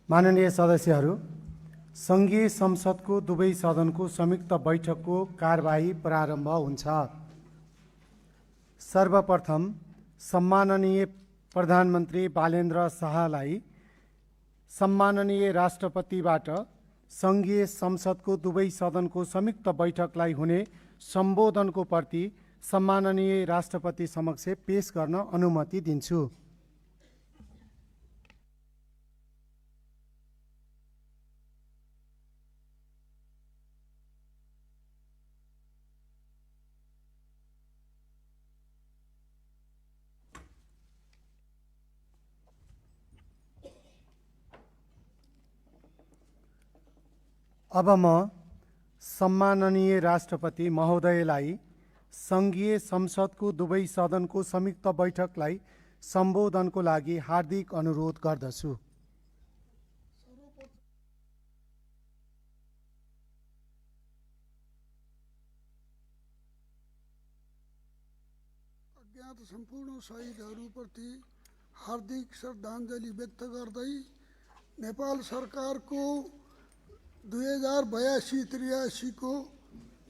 माननीय सदस्यहरू, सङ्घीय संसदको दुवै सदनको संयुक्त बैठकको कारबाही प्रारम्भ हुन्छ। सर्वप्रथम सम्माननीय प्रधानमन्त्री बालेन्द्र शाहलाई सम्माननीय राष्ट्रपतिबाट सङ्घीय संसदको दुवै सदनको संयुक्त बैठकलाई हुने सम्बोधनको प्रति सम्माननीय राष्ट्रपति समक्ष पेश गर्न अनुमति दिन्छु। अब म सम्माननीय राष्ट्रपति महोदयलाई सङ्घीय संसदको दुवै सदनको संयुक्त बैठकलाई सम्बोधनको लागि हार्दिक अनुरोध गर्दछु। अज्ञात सम्पूर्ण शहीदहरूप्रति हार्दिक श्रद्धाञ्जली व्यक्त गर्दै नेपाल सरकारको 2082-83 को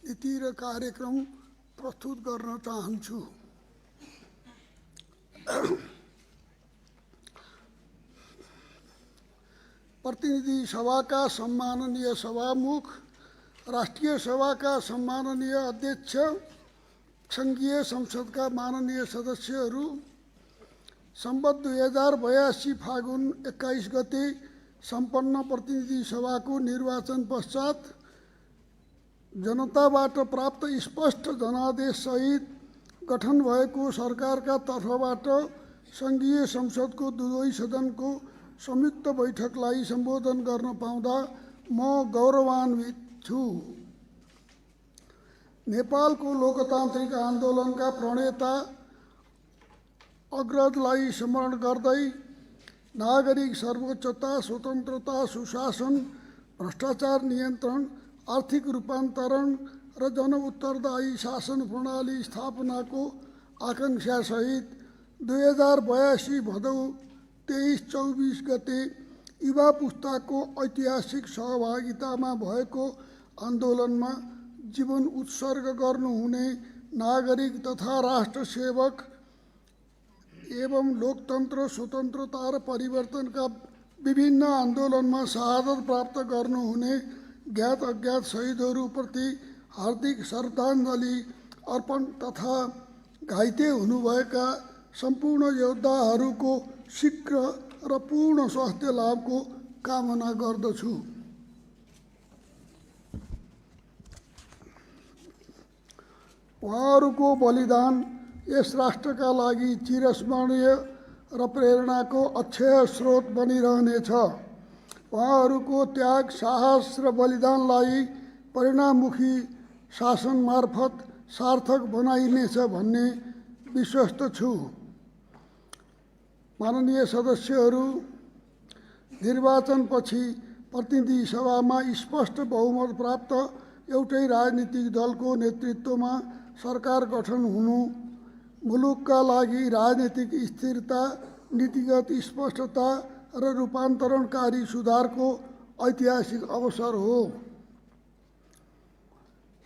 नीति र कार्यक्रम प्रस्तुत गर्न चाहन्छु। प्रतिनिधि सभाका सम्माननीय सभामुख, राष्ट्रिय सभाका सम्माननीय अध्यक्ष, सङ्घीय संसदका माननीय सदस्यहरू, सम्वत 2082 फागुन 21 गते सम्पन्न प्रतिनिधि सभाको निर्वाचन पश्चात जनताबाट प्राप्त स्पष्ट जनादेश सहित गठन भएको सरकारका तर्फबाट सङ्घीय संसदको दुवै सदनको संयुक्त बैठकलाई सम्बोधन गर्न पाउँदा म गौरवान्वित छु। नेपालको लोकतान्त्रिक आन्दोलनका प्रणेता अग्रजलाई स्मरण गर्दै नागरिक सर्वोच्चता, स्वतन्त्रता, सुशासन, भ्रष्टाचार नियन्त्रण, आर्थिक रूपान्तरण र जनउत्तरदायी शासन प्रणाली स्थापनाको आकांक्षासहित 2082 भदौ 23-24 गते युवा पुस्ताको ऐतिहासिक सहभागितामा भएको आन्दोलनमा जीवन उत्सर्ग गर्नुहुने नागरिक तथा राष्ट्रसेवक एवं लोकतन्त्र, स्वतन्त्रता र परिवर्तनका विभिन्न आन्दोलनमा शहादत प्राप्त गर्नुहुने ज्ञात अज्ञात शहीदहरूप्रति हार्दिक श्रद्धाञ्जली अर्पण तथा घाइते हुनुभएका सम्पूर्ण योद्धाहरूको शीघ्र र पूर्ण स्वास्थ्य लाभको कामना गर्दछु। उहाँहरूको बलिदान यस राष्ट्रका लागि चिरस्मरणीय र प्रेरणाको अक्षय स्रोत बनिरहनेछ। उहाँहरूको त्याग, साहस र बलिदानलाई परिणाममुखी शासन मार्फत सार्थक बनाइनेछ भन्ने विश्वस्त छु। माननीय सदस्यहरू, निर्वाचनपछि प्रतिनिधि सभामा स्पष्ट बहुमत प्राप्त एउटै राजनीतिक दलको नेतृत्वमा सरकार गठन हुनु मुलुकका लागि राजनीतिक स्थिरता, नीतिगत स्पष्टता र रूपान्तरणकारी सुधारको ऐतिहासिक अवसर हो।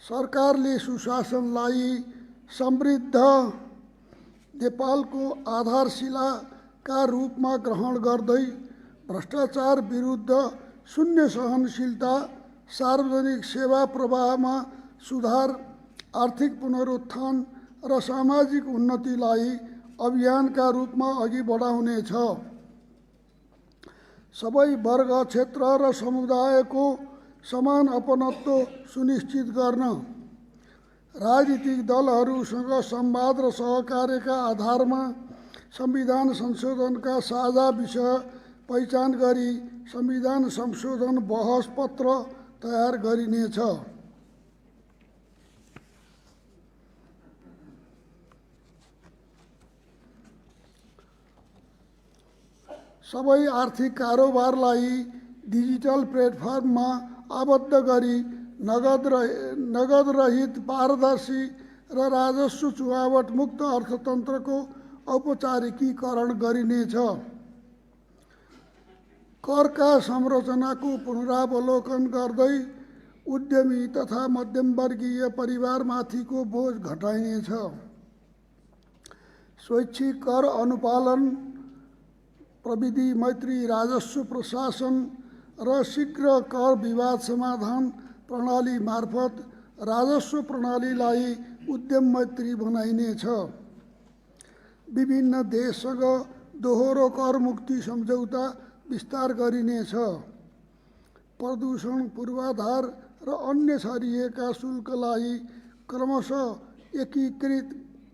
सरकारले सुशासनलाई समृद्ध नेपालको आधारशिलाका रूपमा ग्रहण गर्दै भ्रष्टाचार विरुद्ध शून्य सहनशीलता, सार्वजनिक सेवा प्रवाहमा सुधार, आर्थिक पुनरुत्थान र सामाजिक उन्नतिलाई अभियानका रूपमा अघि बढाउनेछ। सबै वर्ग, क्षेत्र र समुदायको समान अपनत्व सुनिश्चित गर्न राजनीतिक दलहरूसँग संवाद र सहकार्यका आधारमा संविधान संशोधनका साझा विषय पहिचान गरी संविधान संशोधन बहस पत्र तयार गरिनेछ। सबै आर्थिक कारोबारलाई डिजिटल प्लेटफर्ममा आबद्ध गरी नगद रहित, पारदर्शी र राजस्व चुहावट मुक्त अर्थतन्त्रको औपचारिकीकरण गरिनेछ। करका संरचनाको पुनरावलोकन गर्दै उद्यमी तथा मध्यमवर्गीय परिवारमाथिको बोझ घटाइनेछ। स्वैच्छिक कर अनुपालन, प्रविधि मैत्री राजस्व प्रशासन र शीघ्र कर विवाद समाधान प्रणाली मार्फत राजस्व प्रणालीलाई उद्यम मैत्री बनाइनेछ। विभिन्न देशसँग दोहोरो कर मुक्ति सम्झौता विस्तार गरिनेछ। प्रदूषण पूर्वाधार र अन्य छरिएका शुल्कलाई क्रमशः एकीकृत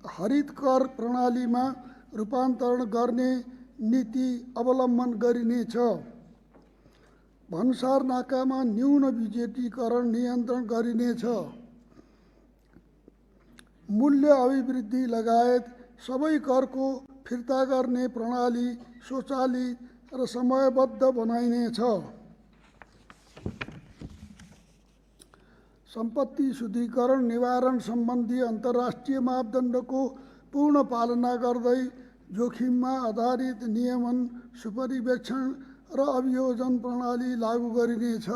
हरित कर प्रणालीमा रूपान्तरण गर्ने नीति अवलम्बन गरिनेछ। भन्सार नाकामा न्यून विद्युतीकरण नियन्त्रण गरिनेछ। मूल्य अभिवृद्धि लगायत सबै करको फिर्ता गर्ने प्रणाली स्वचालित र समयबद्ध बनाइनेछ। सम्पत्ति शुद्धिकरण निवारण सम्बन्धी अन्तर्राष्ट्रिय मापदण्डको पूर्ण पालना गर्दै जोखिममा आधारित नियमन, सुपरिवेक्षण र अभियोजन प्रणाली लागू गरिनेछ।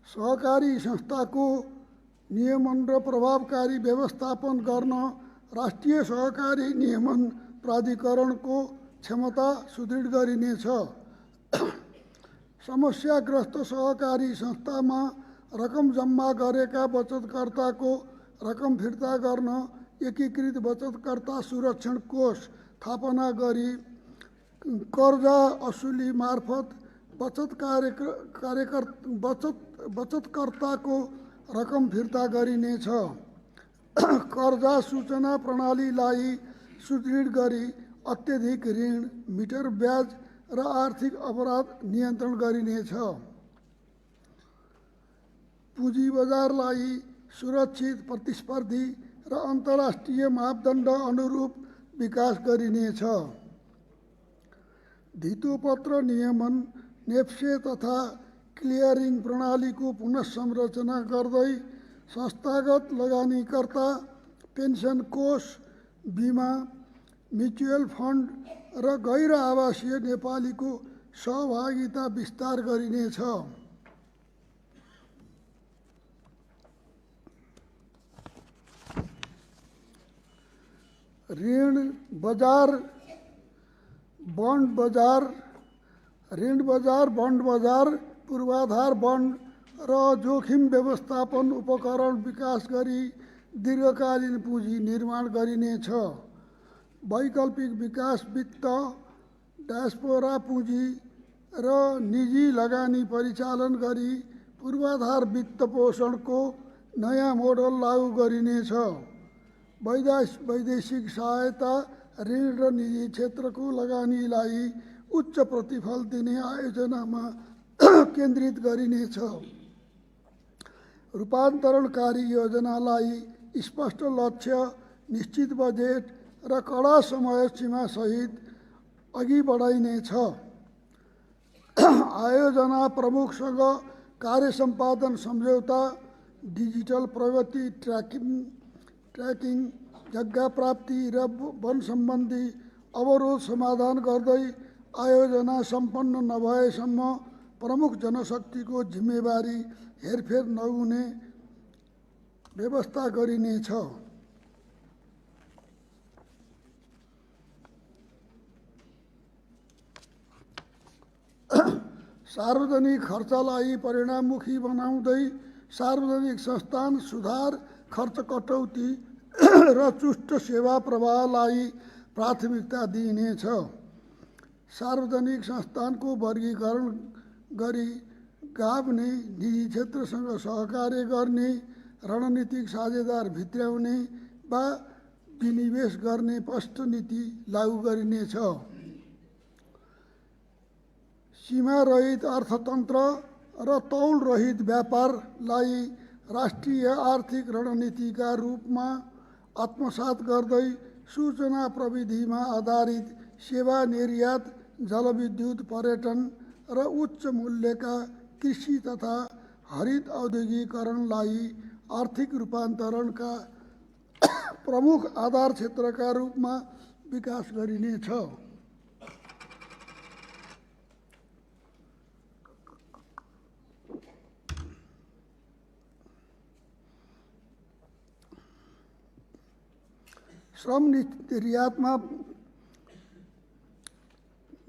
सहकारी संस्थाको नियमन र प्रभावकारी व्यवस्थापन गर्न राष्ट्रिय सहकारी नियमन प्राधिकरणको क्षमता सुदृढ गरिनेछ। समस्याग्रस्त सहकारी संस्थामा रकम जम्मा गरेका बचतकर्ताको रकम फिर्ता गर्न एकीकृत बचतकर्ता सुरक्षण कोष स्थापना गरी कर्जा असुली मार्फत बचतकर्ताको रकम फिर्ता गरिनेछ। कर्जा सूचना प्रणालीलाई सुदृढ गरी अत्यधिक ऋण, मिटर ब्याज र आर्थिक अपराध नियन्त्रण गरिनेछ। पुँजी बजारलाई सुरक्षित, प्रतिस्पर्धी र अन्तर्राष्ट्रिय मापदण्ड अनुरूप विकास गरिनेछ। धितोपत्र नियमन, नेप्से तथा क्लियरिङ प्रणालीको पुनःसंरचना गर्दै संस्थागत लगानीकर्ता, पेन्सन कोष, बिमा, म्युचुअल फन्ड र गैर आवासीय नेपालीको सहभागिता विस्तार गरिनेछ। ऋण बजार, बन्ड बजार, पूर्वाधार बन्ड र जोखिम व्यवस्थापन उपकरण विकास गरी दीर्घकालीन पुँजी निर्माण गरिनेछ। वैकल्पिक विकास वित्त, डायस्पोरा पुँजी र निजी लगानी परिचालन गरी पूर्वाधार वित्त पोषणको नयाँ मोडल लागू गरिनेछ। वैदेशिक सहायता, ऋण र निजी क्षेत्रको लगानीलाई उच्च प्रतिफल दिने आयोजनामा केन्द्रित गरिनेछ। रूपान्तरणकारी योजनालाई स्पष्ट लक्ष्य, निश्चित बजेट र कडा समय सीमा सहित अघि बढाइनेछ। आयोजना प्रमुखसँग कार्य सम्पादन सम्झौता, डिजिटल प्रगति ट्र्याकिङ, जग्गा प्राप्ति र वन सम्बन्धी अवरोध समाधान गर्दै आयोजना सम्पन्न नभएसम्म प्रमुख जनशक्तिको जिम्मेवारी हेरफेर नहुने व्यवस्था गरिनेछ। सार्वजनिक खर्चलाई परिणाममुखी बनाउँदै सार्वजनिक संस्थान सुधार, खर्च कटौती र चुस्त सेवा प्रवाहलाई प्राथमिकता दिइनेछ। सार्वजनिक संस्थानको वर्गीकरण गरी गाभ्ने, निजी क्षेत्रसँग सहकार्य गर्ने, रणनीतिक साझेदार भित्र्याउने वा विनिवेश गर्ने स्पष्ट नीति लागू गरिनेछ। सीमारहित अर्थतन्त्र र तौलरहित व्यापारलाई राष्ट्रिय आर्थिक रणनीतिका रूपमा आत्मसात गर्दै सूचना प्रविधिमा आधारित सेवा निर्यात, जलविद्युत, पर्यटन र उच्च मूल्यका कृषि तथा हरित औद्योगिकरणलाई आर्थिक रूपान्तरणका प्रमुख आधार क्षेत्रका रूपमा विकास गरिनेछ। श्रम निर्यातमा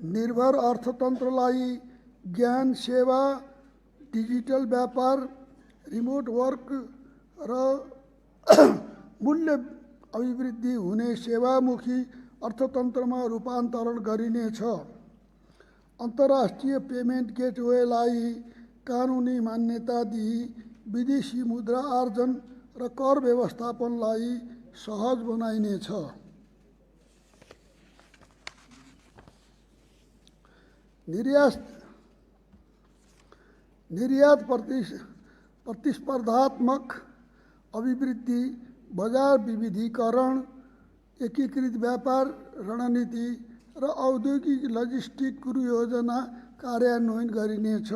निर्भर अर्थतन्त्रलाई ज्ञान सेवा, डिजिटल व्यापार, रिमोट वर्क र मूल्य अभिवृद्धि हुने सेवामुखी अर्थतन्त्रमा रूपान्तरण गरिनेछ। अन्तर्राष्ट्रिय पेमेन्ट गेटवेलाई कानुनी मान्यता दिई विदेशी मुद्रा आर्जन र कर व्यवस्थापनलाई सहज बनाइनेछ। निर्यात प्रतिस्पर्धात्मक अभिवृद्धि, बजार विविधीकरण, एकीकृत व्यापार रणनीति र औद्योगिक लजिस्टिक योजना कार्यान्वयन गरिनेछ।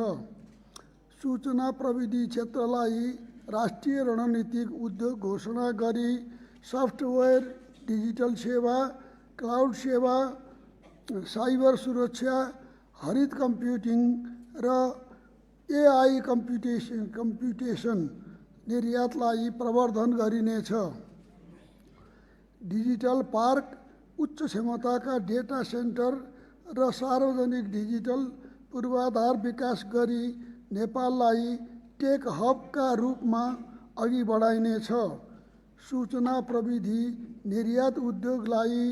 सूचना प्रविधि क्षेत्रलाई राष्ट्रिय रणनीतिक उद्योग घोषणा गरी सफ्टवेयर, डिजिटल सेवा, क्लाउड सेवा, साइबर सुरक्षा, हरित कम्प्युटिङ र एआई कम्प्युटेसन निर्यातलाई प्रवर्धन गरिनेछ। डिजिटल पार्क, उच्च क्षमताका डेटा सेन्टर र सार्वजनिक डिजिटल पूर्वाधार विकास गरी नेपाललाई टेक हबका रूपमा अघि बढाइनेछ। सूचना प्रविधि निर्यात उद्योगलाई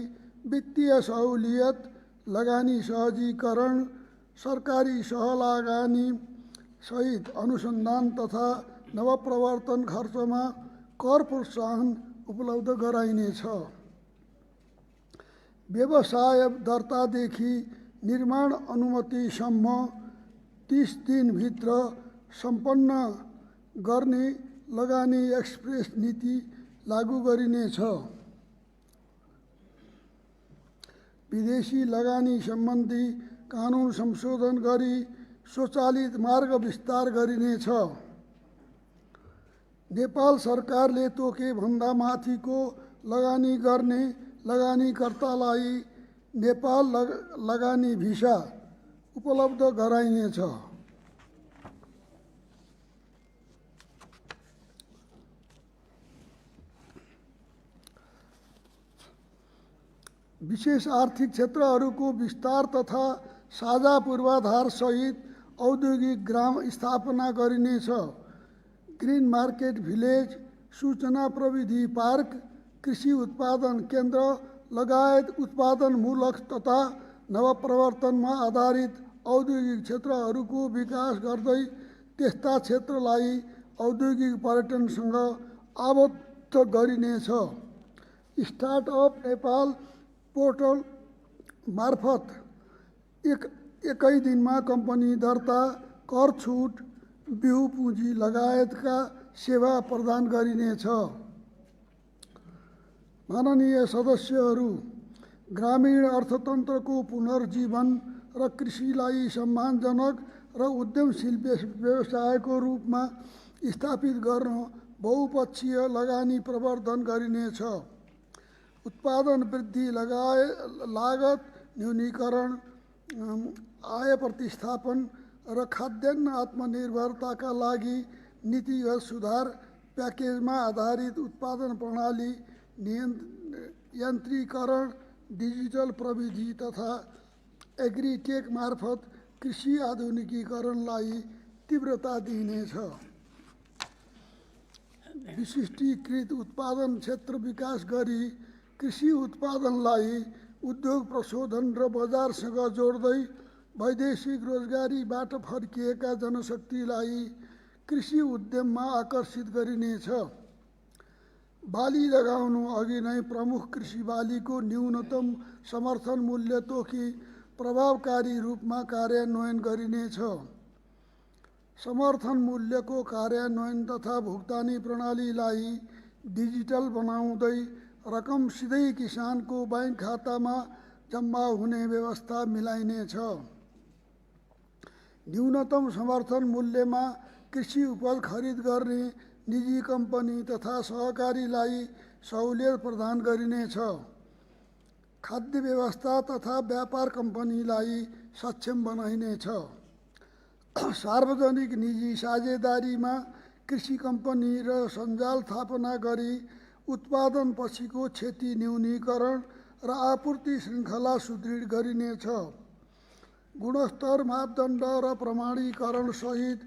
वित्तीय सहुलियत, लगानी सहजीकरण, सरकारी सहलगानी सहित अनुसन्धान तथा नवप्रवर्तन खर्चमा कर प्रोत्साहन उपलब्ध गराइनेछ। व्यवसाय दर्तादेखि निर्माण अनुमतिसम्म 30 दिनभित्र सम्पन्न गर्ने लगानी एक्सप्रेस नीति लागू गरिनेछ। विदेशी लगानी सम्बन्धी कानुन संशोधन गरी स्वचालित मार्ग विस्तार गरिनेछ। नेपाल सरकारले तोके भन्दा माथिको लगानी गर्ने लगानीकर्तालाई नेपाल लगानी भिसा उपलब्ध गराइनेछ। विशेष आर्थिक क्षेत्रहरूको विस्तार तथा साझा पूर्वाधार सहित औद्योगिक ग्राम स्थापना गरिनेछ। ग्रीन मार्केट भिलेज, सूचना प्रविधि पार्क, कृषि उत्पादन केन्द्र लगायत उत्पादनमूलक तथा नवप्रवर्तनमा आधारित औद्योगिक क्षेत्रहरूको विकास गर्दै त्यस्ता क्षेत्रलाई औद्योगिक पर्यटनसँग आबद्ध गरिनेछ। स्टार्टअप नेपाल पोर्टल मार्फत एकै दिनमा कम्पनी दर्ता, कर छुट, बिउ पुँजी लगायतका सेवा प्रदान गरिनेछ। माननीय सदस्यहरू, ग्रामीण अर्थतन्त्रको पुनर्जीवन र कृषिलाई सम्मानजनक र उद्यमशील व्यवसायको रूपमा स्थापित गर्न बहुपक्षीय लगानी प्रवर्धन गरिनेछ। उत्पादन वृद्धि, लागत न्यूनीकरण, आय प्रतिस्थापन र खाद्यान्न आत्मनिर्भरताका लागि नीतिगत सुधार, प्याकेजमा आधारित उत्पादन प्रणाली यन्त्रीकरण, डिजिटल प्रविधि तथा एग्रिटेक मार्फत कृषि आधुनिकीकरणलाई तीव्रता दिइनेछ। विशिष्टीकृत उत्पादन क्षेत्र विकास गरी कृषि उत्पादनलाई उद्योग प्रशोधन र बजारसँग जोड्दै वैदेशिक रोजगारीबाट फर्किएका जनशक्तिलाई कृषि उद्यममा आकर्षित गरिनेछ। बाली लगाउनु अघि नै प्रमुख कृषि बालीको न्यूनतम समर्थन मूल्य तोकी प्रभावकारी रूपमा कार्यान्वयन गरिनेछ। समर्थन मूल्यको कार्यान्वयन तथा भुक्तानी प्रणालीलाई डिजिटल बनाउँदै रकम सिधै किसानको बैंक खातामा जम्मा हुने व्यवस्था मिलाइनेछ। न्यूनतम समर्थन मूल्यमा कृषि उपज खरिद गर्ने निजी कम्पनी तथा सहकारीलाई सहुलियत प्रदान गरिनेछ। खाद्य व्यवस्था तथा व्यापार कम्पनीलाई सक्षम बनाइनेछ। सार्वजनिक निजी साझेदारीमा कृषि कम्पनी र सञ्जाल स्थापना गरी उत्पादन पछिको क्षति न्यूनीकरण र आपूर्ति श्रृङ्खला सुदृढ गरिनेछ। गुणस्तर मापदण्ड र प्रमाणीकरण सहित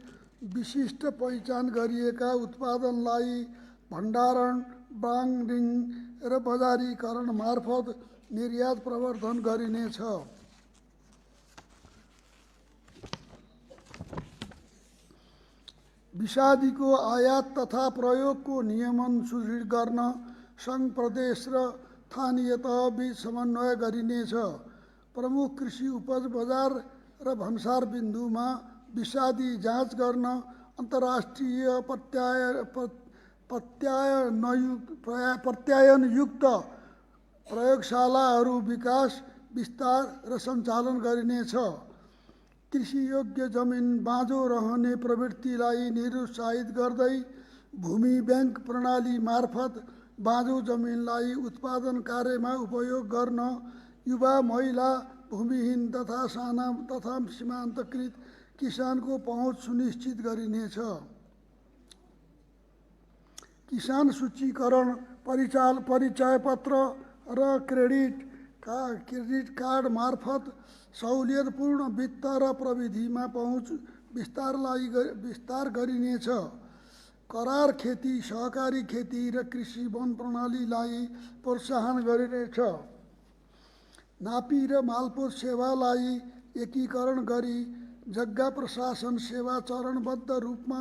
विशिष्ट पहिचान गरिएका उत्पादनलाई भण्डारण, ब्रान्डिङ र बजारीकरण मार्फत निर्यात प्रवर्धन गरिनेछ। विषादीको आयात तथा प्रयोगको नियमन सुदृढ गर्न सङ्घ, प्रदेश र स्थानीय तहबीच समन्वय गरिनेछ। प्रमुख कृषि उपज बजार र भन्सार बिन्दुमा विषादी जाँच गर्न अन्तर्राष्ट्रिय प्रत्यायनयुक्त प्रयोगशालाहरू विकास, विस्तार र सञ्चालन गरिनेछ। कृषियोग्य जमिन बाँझो रहने प्रवृत्तिलाई निरुत्साहित गर्दै भूमि ब्याङ्क प्रणाली मार्फत बाँझो जमिनलाई उत्पादन कार्यमा उपयोग गर्न युवा, महिला, भूमिहीन तथा साना तथा सीमान्तकृत किसानको पहुँच सुनिश्चित गरिनेछ। किसान सूचीकरण, परिचयपत्र र क्रेडिट कार्ड मार्फत सहुलियतपूर्ण वित्त र प्रविधिमा पहुँच विस्तार गरिनेछ। करार खेती, सहकारी खेती र कृषि वन प्रणालीलाई प्रोत्साहन गरिनेछ। नापी र मालपोत सेवालाई एकीकरण गरी जग्गा प्रशासन सेवा चरणबद्ध रूपमा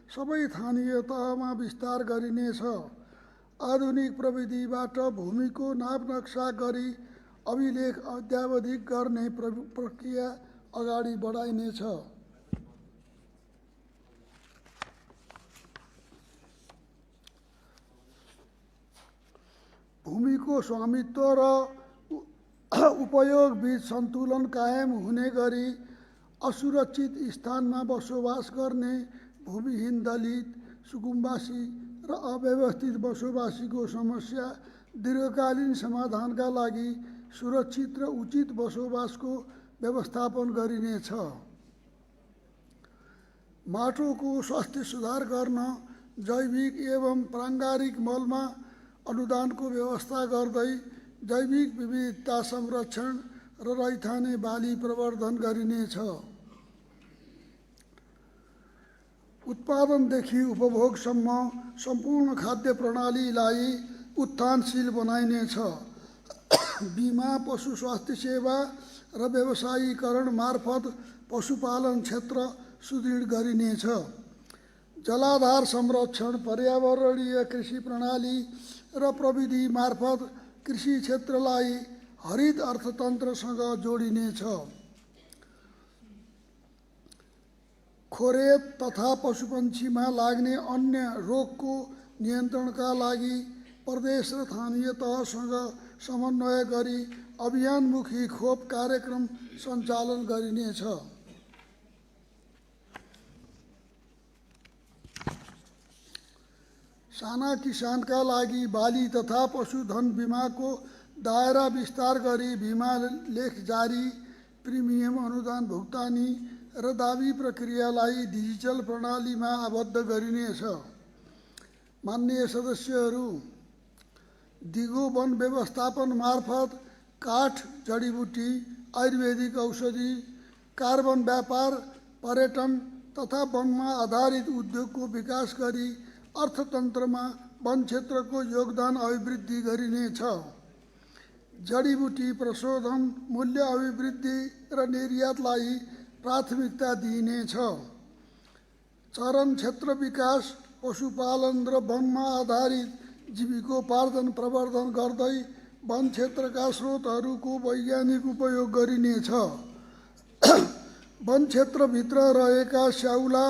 सबै स्थानीय तहमा विस्तार गरिनेछ। आधुनिक प्रविधिबाट भूमिको नाप नक्सा गरी अभिलेख अद्यावधिक गर्ने प्रक्रिया अगाडि बढाइनेछ। भूमिको स्वामित्व र उपयोग बीच सन्तुलन कायम हुने गरी असुरक्षित स्थानमा बसोबास गर्ने भूमिहीन, दलित, सुकुम्बासी र अव्यवस्थित बसोबासीको समस्या दीर्घकालीन समाधानका लागि सुरक्षित र उचित बसोबासको व्यवस्थापन गरिनेछ। माटोको स्वास्थ्य सुधार गर्न जैविक एवं प्राङ्गारिक मलमा अनुदानको व्यवस्था गर्दै जैविक विविधता संरक्षण र रैथाने बाली प्रवर्धन गरिनेछ। उत्पादनदेखि उपभोगसम्म सम्पूर्ण खाद्य प्रणालीलाई उत्थानशील बनाइनेछ। बिमा, पशु स्वास्थ्य सेवा र व्यवसायीकरण मार्फत पशुपालन क्षेत्र सुदृढ गरिनेछ। जलाधार संरक्षण, पर्यावरणीय कृषि प्रणाली र प्रविधि मार्फत कृषि क्षेत्रलाई हरित अर्थतन्त्रसँग जोडिनेछ। खोरेत तथा पशुपन्छीमा लाग्ने अन्य रोगको नियन्त्रणका लागि प्रदेश र स्थानीय तहसँग समन्वय गरी अभियानमुखी खोप कार्यक्रम सञ्चालन गरिनेछ। साना किसानका लागि बाली तथा पशुधन बिमाको दायरा विस्तार गरी बिमा लेख जारी, प्रिमियम अनुदान भुक्तानी र दाबी प्रक्रियालाई डिजिटल प्रणालीमा आबद्ध गरिनेछ। माननीय सदस्यहरू, दिगो वन व्यवस्थापन मार्फत काठ, जडीबुटी, आयुर्वेदिक औषधि, कार्बन व्यापार, पर्यटन तथा वनमा आधारित उद्योगको विकास गरी अर्थतन्त्रमा वन क्षेत्रको योगदान अभिवृद्धि गरिनेछ। जडीबुटी प्रशोधन, मूल्य अभिवृद्धि र निर्यातलाई प्राथमिकता दिइनेछ। चरन क्षेत्र विकास, पशुपालन र वनमा आधारित जीविकोपार्जन प्रवर्धन गर्दै वन क्षेत्रका स्रोतहरूको वैज्ञानिक उपयोग गरिनेछ। वन क्षेत्रभित्र रहेका स्याउला,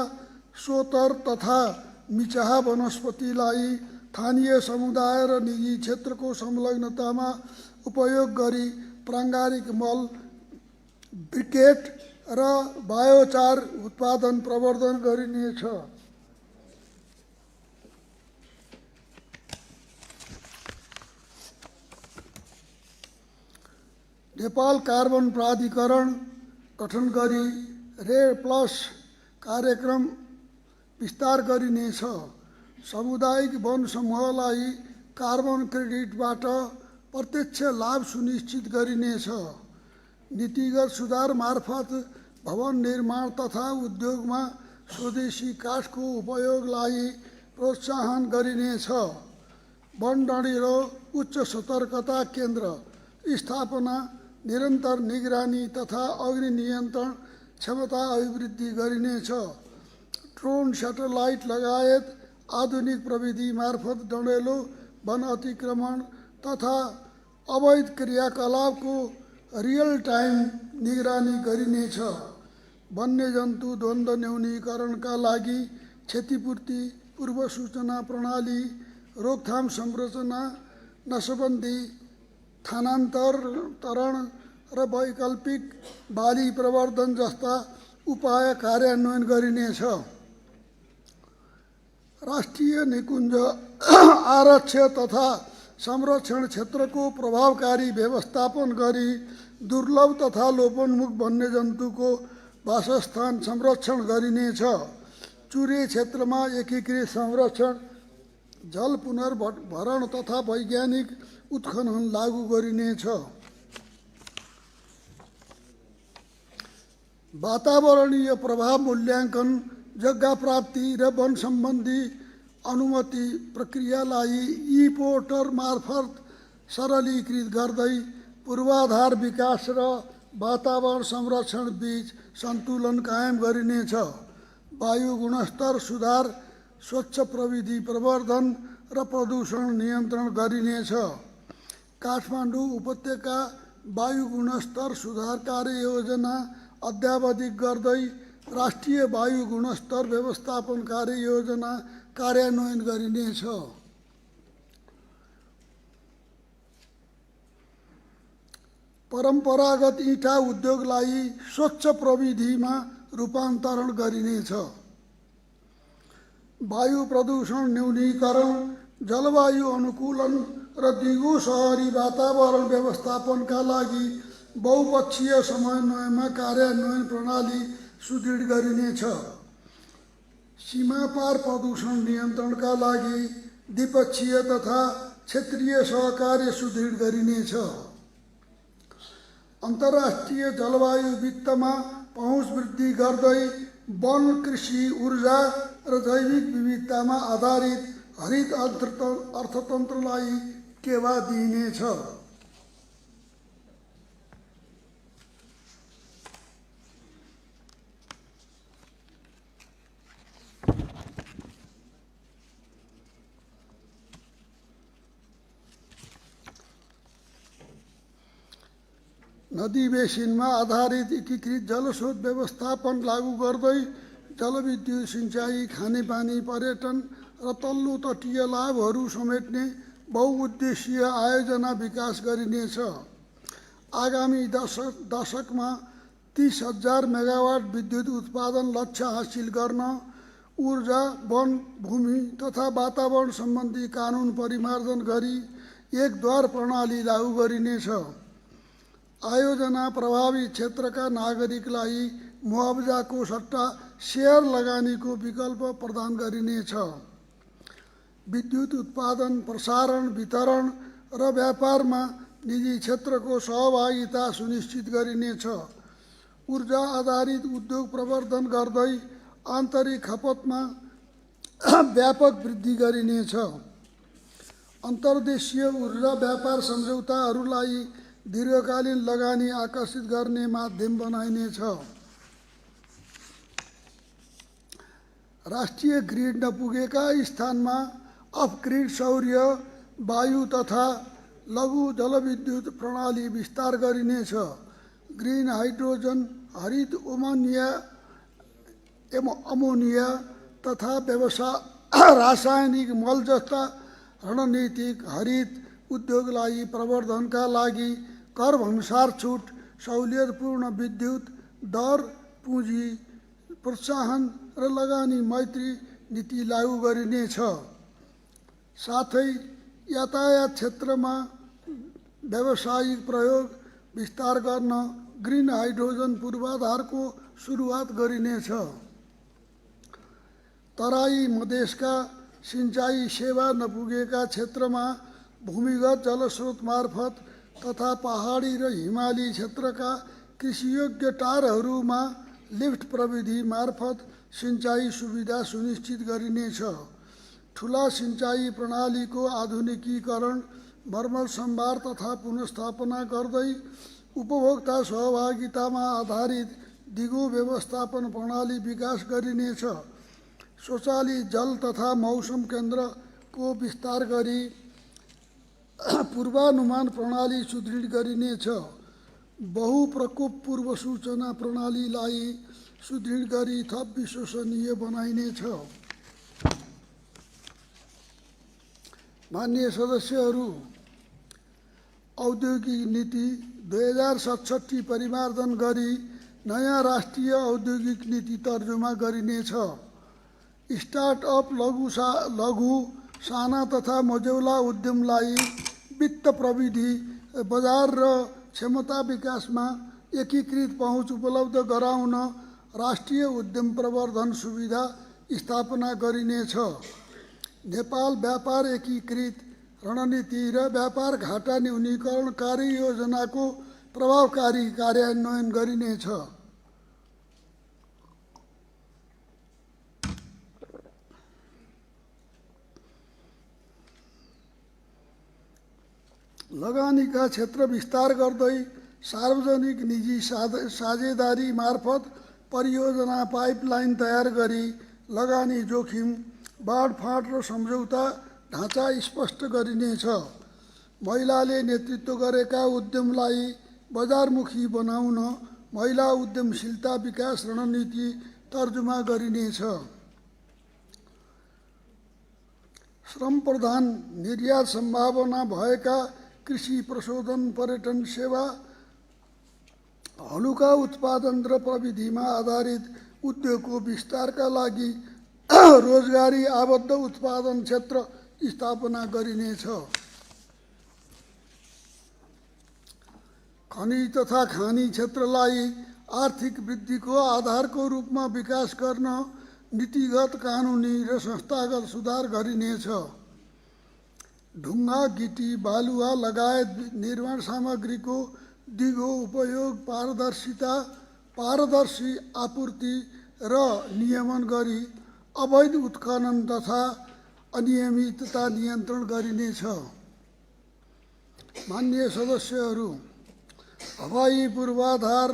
सोतर तथा मिचाहा वनस्पतिलाई स्थानीय समुदाय र निजी क्षेत्रको संलग्नतामा उपयोग गरी प्राङ्गारिक मल, ब्रिकेट र बायोचार उत्पादन प्रवर्धन गरिनेछ। नेपाल कार्बन प्राधिकरण गठन गरी REDD+ कार्यक्रम विस्तार गरिनेछ। सामुदायिक वन समूहलाई कार्बन क्रेडिटबाट प्रत्यक्ष लाभ सुनिश्चित गरिनेछ। नीतिगत सुधार मार्फत भवन निर्माण तथा उद्योगमा स्वदेशी काठको उपयोगलाई प्रोत्साहन गरिनेछ। वन डढिलो उच्च सतर्कता केन्द्र स्थापना, निरन्तर निगरानी तथा अग्नि नियन्त्रण क्षमता अभिवृद्धि गरिनेछ। ड्रोन, स्याटेलाइट लगायत आधुनिक प्रविधि मार्फत डढेलो वन अतिक्रमण तथा अवैध क्रियाकलापको रियल टाइम निगरानी गरिनेछ। वन्यजन्तु द्वन्द्व न्यूनीकरणका लागि क्षतिपूर्ति, पूर्व सूचना प्रणाली, रोकथाम संरचना, नसबन्दी स्थानान्तरण र वैकल्पिक बाली प्रवर्धन जस्ता उपाय कार्यान्वयन गरिनेछ। राष्ट्रिय निकुञ्ज आरक्ष्य तथा संरक्षण क्षेत्रको प्रभावकारी व्यवस्थापन गरी दुर्लभ तथा लोपोन्मुख वन्यजन्तुको वासस्थान संरक्षण गरिनेछ। चुरे क्षेत्रमा एकीकृत संरक्षण, जल पुनर्भरण तथा वैज्ञानिक उत्खनन लागू गरिनेछ। वातावरणीय प्रभाव मूल्याङ्कन, जग्गा प्राप्ति र वन सम्बन्धी अनुमति प्रक्रियालाई ई-पोर्टल मार्फत सरलीकृत गर्दै पूर्वाधार विकास र वातावरण संरक्षण बीच सन्तुलन कायम गरिनेछ। वायु गुणस्तर सुधार, स्वच्छ प्रविधि प्रवर्धन र प्रदूषण नियन्त्रण गरिनेछ। काठमाडौँ उपत्यका वायु गुणस्तर सुधार कार्ययोजना अद्यावधिक गर्दै राष्ट्रिय वायु गुणस्तर व्यवस्थापन कार्ययोजना कार्यान्वयन गरिनेछ। परम्परागत इँटा उद्योगलाई स्वच्छ प्रविधिमा रूपान्तरण गरिनेछ। वायु प्रदूषण न्यूनीकरण, जलवायु अनुकूलन र दिगो शहरी वातावरण व्यवस्थापनका लागि बहुपक्षीय समन्वयमा कार्यान्वयन प्रणाली सुदृढ गरिनेछ। सीमापार प्रदूषण नियन्त्रणका लागि द्विपक्षीय तथा क्षेत्रीय सहकार्य सुदृढ गरिनेछ। अन्तर्राष्ट्रिय जलवायु वित्तमा पहुँच वृद्धि गर्दै वन, कृषि, ऊर्जा र जैविक विविधतामा आधारित हरित अर्थतन्त्रलाई टेवा दिइनेछ। नदी बेसिनमा आधारित एकीकृत जलस्रोत व्यवस्थापन लागू गर्दै जलविद्युत, सिँचाइ, खानेपानी, पर्यटन र तल्लो तटीय लाभहरू समेट्ने बहुउद्देशीय आयोजना विकास गरिनेछ। आगामी दशकमा 30,000 मेगावाट विद्युत उत्पादन लक्ष्य हासिल गर्न ऊर्जा, वन, भूमि तथा वातावरण सम्बन्धी कानुन परिमार्जन गरी एकद्वार प्रणाली लागू गरिनेछ। आयोजना प्रभावित क्षेत्रका नागरिकलाई मुआवजाको सट्टा सेयर लगानीको विकल्प प्रदान गरिनेछ। विद्युत उत्पादन, प्रसारण, वितरण र व्यापारमा निजी क्षेत्रको सहभागिता सुनिश्चित गरिनेछ। ऊर्जा आधारित उद्योग प्रवर्धन गर्दै आन्तरिक खपतमा व्यापक वृद्धि गरिनेछ। अन्तर्देशीय ऊर्जा व्यापार सम्झौताहरूलाई दीर्घकालीन लगानी आकर्षित गर्ने माध्यम बनाइनेछ। राष्ट्रिय ग्रिड नपुगेका स्थानमा अफ-ग्रिड सौर्य, वायु तथा लघु जलविद्युत प्रणाली विस्तार गरिनेछ। ग्रिन हाइड्रोजन, हरित अमोनिया तथा रासायनिक मल जस्ता रणनीतिक हरित उद्योगलाई प्रवर्धनका लागि कर भन्सार छुट, सहुलियतपूर्ण विद्युत दर, पुँजी प्रोत्साहन र लगानी मैत्री नीति लागू गरिनेछ। साथै यातायात क्षेत्रमा व्यावसायिक प्रयोग विस्तार गर्न ग्रिन हाइड्रोजन पूर्वाधारको सुरुवात गरिनेछ। तराई मधेसका सिंचाई सेवा नपुगेका क्षेत्रमा भूमिगत जलस्रोत मार्फत तथा पहाडी र हिमाली क्षेत्रका कृषियोग्य टारहरूमा लिफ्ट प्रविधि मार्फत सिंचाई सुविधा सुनिश्चित गरिनेछ। ठुला सिंचाई प्रणालीको आधुनिकीकरण, मर्मत सम्भार तथा पुनर्स्थापना गर्दै उपभोक्ता सहभागितामा आधारित दिगो व्यवस्थापन प्रणाली विकास गरिनेछ। स्वचालित जल तथा मौसम केन्द्रको विस्तार गरी पूर्वानुमान प्रणाली सुदृढ गरिनेछ। बहुप्रकोप पूर्व सूचना प्रणालीलाई सुदृढ गरी थप विश्वसनीय बनाइनेछ। माननीय सदस्यहरू, औद्योगिक नीति 2067 परिमार्जन गरी नयाँ राष्ट्रिय औद्योगिक नीति तर्जुमा गरिनेछ। स्टार्टअप, लघु, साना तथा मझौला उद्यमलाई वित्त, प्रविधि, बजार र क्षमता विकासमा एकीकृत पहुँच उपलब्ध गराउन राष्ट्रिय उद्यम प्रवर्धन सुविधा स्थापना गरिनेछ। नेपाल व्यापार एकीकृत रणनीति र व्यापार घाटा न्यूनीकरण कार्ययोजनाको प्रभावकारी कार्यान्वयन गरिनेछ। लगानीका क्षेत्र विस्तार गर्दै सार्वजनिक निजी साझेदारी मार्फत परियोजना पाइपलाइन तयार गरी लगानी जोखिम, बाँडफाँड र सम्झौता ढाँचा स्पष्ट गरिनेछ। महिलाले नेतृत्व गरेका उद्यमलाई बजारमुखी बनाउन महिला उद्यमशीलता विकास रणनीति तर्जुमा गरिनेछ। श्रम प्रधान निर्यात सम्भावना भएका कृषि, प्रशोधन, पर्यटन सेवा, हलुका उत्पादन र प्रविधिमा आधारित उद्योगको विस्तारका लागि रोजगारी आबद्ध उत्पादन क्षेत्र स्थापना गरिनेछ। खनिज तथा खानी क्षेत्रलाई आर्थिक वृद्धिको आधारको रूपमा विकास गर्न नीतिगत, कानुनी र संस्थागत सुधार गरिनेछ। ढुङ्गा, गिटी, बालुवा लगायत निर्माण सामग्रीको दिगो उपयोग, पारदर्शी आपूर्ति र नियमन गरी अवैध उत्खनन तथा अनियमितता नियन्त्रण गरिनेछ। माननीय सदस्यहरू, हवाई पूर्वाधार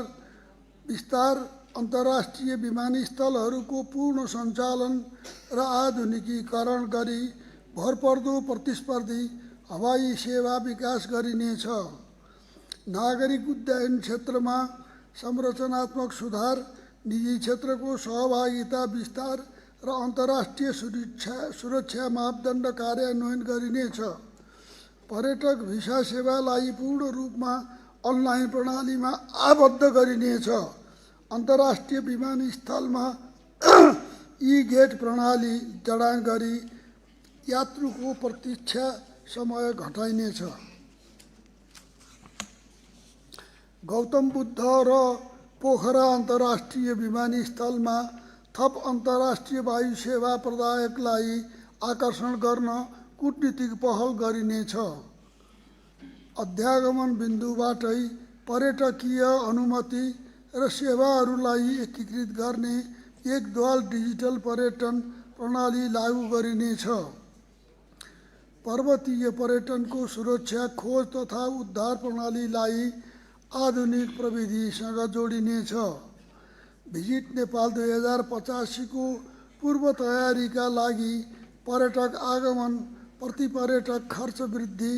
विस्तार, अन्तर्राष्ट्रिय विमानस्थलहरूको पूर्ण सञ्चालन र आधुनिकीकरण गरी भरपर्दो प्रतिस्पर्धी हवाई सेवा विकास गरिनेछ। नागरिक उड्डयन क्षेत्रमा संरचनात्मक सुधार, निजी क्षेत्रको सहभागिता विस्तार र अन्तर्राष्ट्रिय सुरक्षा मापदण्ड कार्यान्वयन गरिनेछ। पर्यटक भिसा सेवालाई पूर्ण रूपमा अनलाइन प्रणालीमा आबद्ध गरिनेछ। अन्तर्राष्ट्रिय विमानस्थलमा ई-गेट प्रणाली जडान गरी यात्रुको प्रतीक्षा समय घटाइनेछ। गौतम बुद्ध र पोखरा अन्तर्राष्ट्रिय विमानस्थलमा थप अन्तर्राष्ट्रिय वायु सेवा प्रदायकलाई आकर्षण गर्न कूटनीतिक पहल गरिनेछ। अध्यागमन बिन्दुबाटै पर्यटकीय अनुमति र सेवाहरूलाई एकीकृत गर्ने एकद्वार डिजिटल पर्यटन प्रणाली लागू गरिनेछ। पर्वतीय पर्यटनको सुरक्षा, खोज तथा उद्धार प्रणालीलाई आधुनिक प्रविधिसँग जोडिनेछ। भिजिट नेपाल 2085 को पूर्व तयारीका लागि पर्यटक आगमन, प्रति पर्यटक खर्च वृद्धि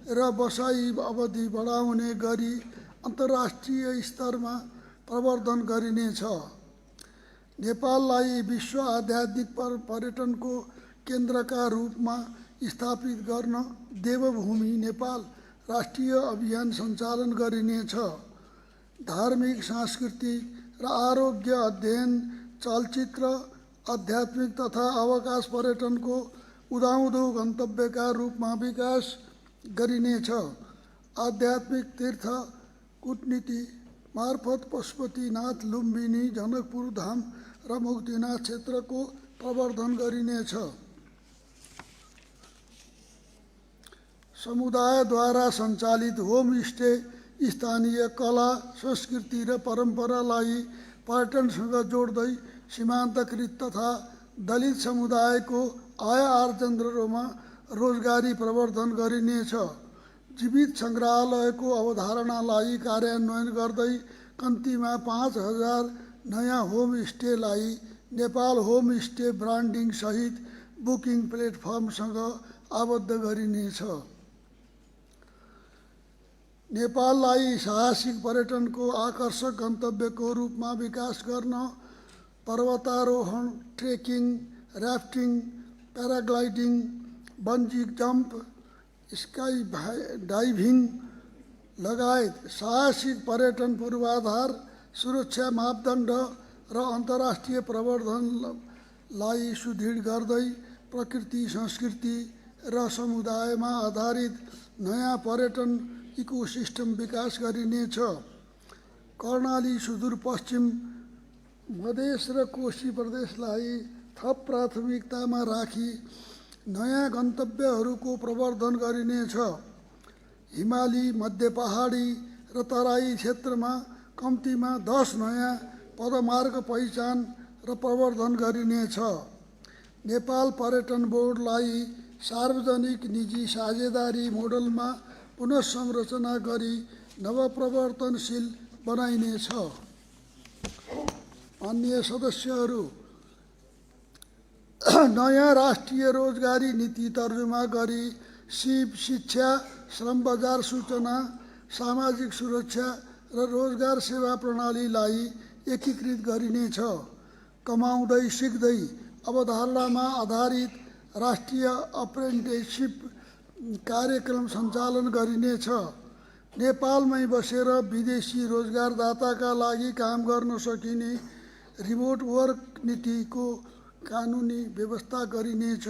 र बसाई अवधि बढाउने गरी अन्तर्राष्ट्रिय स्तरमा प्रवर्धन गरिनेछ। नेपाललाई विश्व आध्यात्मिक पर्यटनको केन्द्रका रूपमा स्थापित गर्न देवभूमि नेपाल राष्ट्रिय अभियान सञ्चालन गरिनेछ। धार्मिक, सांस्कृतिक र आरोग्य अध्ययन, चलचित्र, आध्यात्मिक तथा अवकाश पर्यटनको उदाउँदो गन्तव्यका रूपमा विकास गरिनेछ। आध्यात्मिक तीर्थ कूटनीति मार्फत पशुपतिनाथ, लुम्बिनी, जनकपुर धाम र मुक्तिनाथ क्षेत्रको प्रवर्धन गरिनेछ। समुदायद्वारा सञ्चालित होमस्टे स्थानीय कला संस्कृति र परम्परालाई पर्यटनसँग जोड्दै सीमान्तकृत तथा दलित समुदायको आय आर्जनहरूमा रोजगारी प्रवर्धन गरिनेछ। जीवित सङ्ग्रहालयको अवधारणालाई कार्यान्वयन गर्दै कम्तीमा 5000 नयाँ होमस्टेलाई नेपाल होमस्टे ब्रान्डिङ सहित बुकिङ प्लेटफर्मसँग आबद्ध गरिनेछ। नेपाललाई साहसिक पर्यटनको आकर्षक गन्तव्यको रूपमा विकास गर्न पर्वतारोहण, trekking, rafting, paragliding, bungee jump, sky diving लगायत साहसिक पर्यटन पूर्वाधार, सुरक्षा मापदण्ड र अन्तर्राष्ट्रिय प्रवर्धनलाई सुदृढ गर्दै प्रकृति, संस्कृति र समुदायमा आधारित नयाँ पर्यटन इकोसिस्टम विकास गरिनेछ। कर्णाली, सुदूरपश्चिम मधेस र कोशी प्रदेशलाई थप प्राथमिकतामा राखी नयाँ गन्तव्यहरूको प्रवर्धन गरिनेछ। हिमाली, मध्य पहाडी र तराई क्षेत्रमा कम्तीमा 10 नयाँ पदमार्ग पहिचान र प्रवर्धन गरिनेछ। नेपाल पर्यटन बोर्डलाई सार्वजनिक निजी साझेदारी मोडलमा पुनःसंरचना गरी नवप्रवर्तनशील बनाइनेछ। अन्य सदस्यहरू नयाँ राष्ट्रिय रोजगारी नीति तर्जुमा गरी सिप, शिक्षा, श्रम बजार सूचना, सामाजिक सुरक्षा र रोजगार सेवा प्रणालीलाई एकीकृत गरिनेछ। कमाउँदै सिक्दै अवधारणामा आधारित राष्ट्रिय अप्रेन्टिससिप कार्यक्रम सञ्चालन गरिनेछ। नेपालमै बसेर विदेशी रोजगारदाताका लागि काम गर्न सकिने रिमोट वर्क नीतिको कानुनी व्यवस्था गरिनेछ।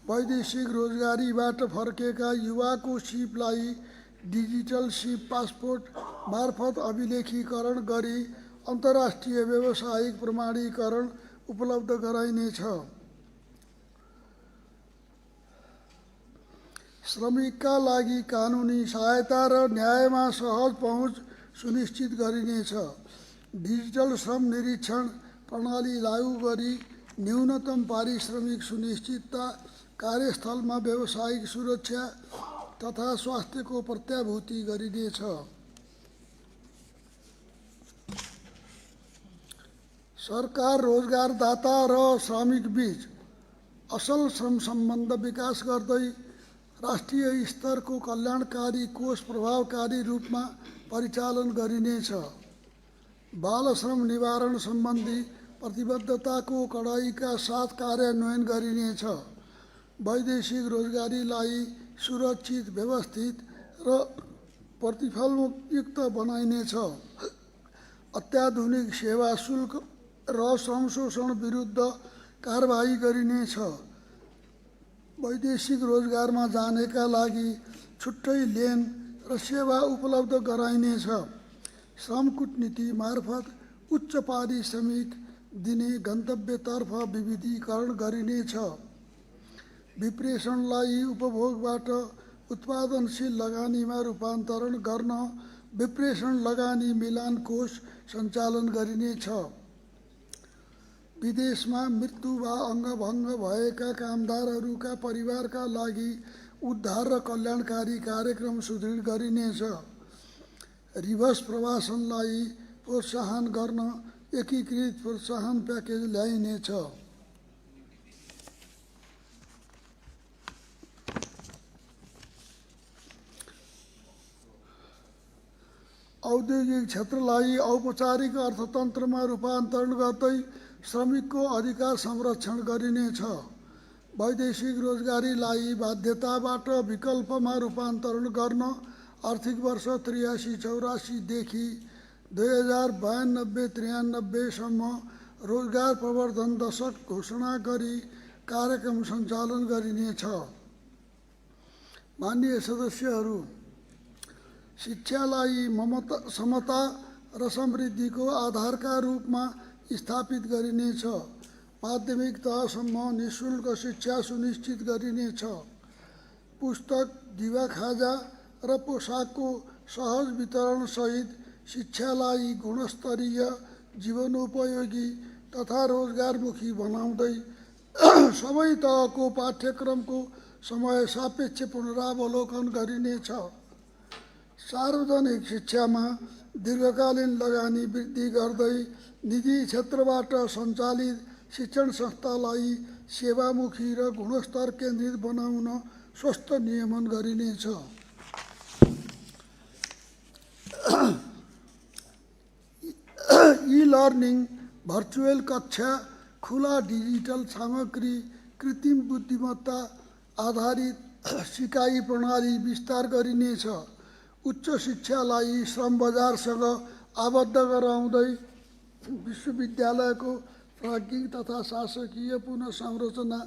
वैदेशिक रोजगारीबाट फर्केका युवाको सिपलाई डिजिटल सिप पासपोर्ट मार्फत अभिलेखीकरण गरी अन्तर्राष्ट्रिय व्यावसायिक प्रमाणीकरण उपलब्ध गराइनेछ। श्रमिकका लागि कानुनी सहायता र न्यायमा सहज पहुँच सुनिश्चित गरिनेछ। डिजिटल श्रम निरीक्षण प्रणाली लागू गरी न्यूनतम पारिश्रमिक सुनिश्चितता, कार्यस्थलमा व्यावसायिक सुरक्षा तथा स्वास्थ्यको प्रत्याभूति गरिनेछ। सरकार रोजगारदाता र श्रमिकबीच असल श्रम सम्बन्ध विकास गर्दै राष्ट्रिय स्तरको कल्याणकारी कोष प्रभावकारी रूपमा परिचालन गरिनेछ। बाल श्रम निवारण सम्बन्धी प्रतिबद्धताको कडाइका साथ कार्यान्वयन गरिनेछ। वैदेशिक रोजगारीलाई सुरक्षित, व्यवस्थित र प्रतिफलयुक्त बनाइनेछ। अत्याधुनिक सेवा शुल्क र श्रम शोषण विरुद्ध कारबाही गरिनेछ। वैदेशिक रोजगारमा जानेका लागि छुट्टै लेन र सेवा उपलब्ध गराइनेछ। श्रम कूटनीति मार्फत उच्च पारिश्रमिक दिने गन्तव्यतर्फ विविधीकरण गरिनेछ। विप्रेषणलाई उपभोगबाट उत्पादनशील लगानीमा रूपान्तरण गर्न विप्रेषण लगानी मिलान कोष सञ्चालन गरिनेछ। विदेशमा मृत्यु वा अङ्गभङ्ग भएका कामदारहरूका परिवारका लागि उद्धार र कल्याणकारी कार्यक्रम सुदृढ गरिनेछ। रिभर्स प्रवासनलाई प्रोत्साहन गर्न एकीकृत प्रोत्साहन प्याकेज ल्याइनेछ। औद्योगिक क्षेत्रलाई औपचारिक अर्थतन्त्रमा रूपान्तरण गर्दै श्रमिकको अधिकार संरक्षण गरिनेछ। वैदेशिक रोजगारीलाई बाध्यताबाट विकल्पमा रूपान्तरण गर्न आर्थिक वर्ष 83-84 देखि 2092-93 सम्म रोजगार प्रवर्धन दशक घोषणा गरी कार्यक्रम सञ्चालन गरिनेछ। माननीय सदस्यहरू, शिक्षालाई समता र समृद्धिको आधारका रूपमा स्थापित गरिनेछ। माध्यमिक तहसम्म निःशुल्क शिक्षा सुनिश्चित गरिनेछ। पुस्तक, दिवा खाजा र पोसाकको सहज वितरणसहित शिक्षालाई गुणस्तरीय, जीवनोपयोगी तथा रोजगारमुखी बनाउँदै सबै तहको पाठ्यक्रमको समय सापेक्ष पुनरावलोकन गरिनेछ। सार्वजनिक शिक्षामा दीर्घकालीन लगानी वृद्धि गर्दै निजी क्षेत्रबाट सञ्चालित शिक्षण संस्थालाई सेवामुखी र गुणस्तर केन्द्रित बनाउन स्वस्थ नियमन गरिनेछ। ई-लर्निङ, भर्चुअल कक्षा, खुला डिजिटल सामग्री, कृत्रिम बुद्धिमत्ता आधारित सिकाइ प्रणाली विस्तार गरिनेछ। उच्च शिक्षालाई श्रम बजारसँग आबद्ध गराउँदै विश्वविद्यालयको प्राज्ञिक तथा शासकीय पुनःसंरचना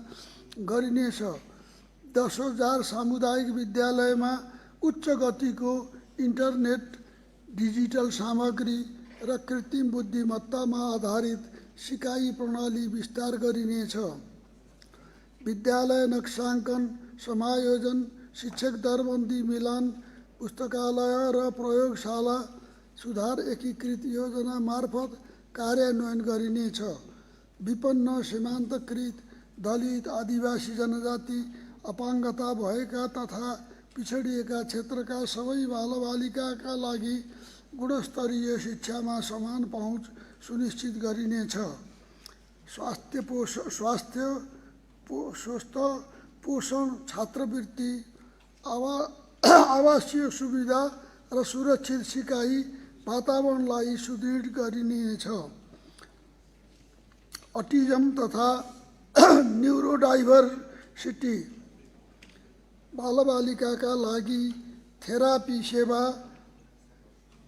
गरिनेछ। 10,000 सामुदायिक विद्यालयमा उच्च गतिको इन्टरनेट, डिजिटल सामग्री र कृत्रिम बुद्धिमत्तामा आधारित सिकाइ प्रणाली विस्तार गरिनेछ। विद्यालय नक्साङ्कन, समायोजन, शिक्षक दरबन्दी मिलान, पुस्तकालय र प्रयोगशाला सुधार एकीकृत योजना मार्फत कार्यान्वयन गरिनेछ। विपन्न, सीमान्तकृत, दलित, आदिवासी जनजाति, अपाङ्गता भएका तथा पिछडिएका क्षेत्रका सबै बालबालिकाका लागि गुणस्तरीय शिक्षामा समान पहुँच सुनिश्चित गरिनेछ। स्वास्थ्य, स्वस्थ पोषण, छात्रवृत्ति, आवासीय सुविधा र सुरक्षित सिकाइ वातावरणलाई सुदृढ गरिनेछ। अटिजम तथा न्युरोडाइभर्सिटी बालबालिकाका लागि थेरापी सेवा,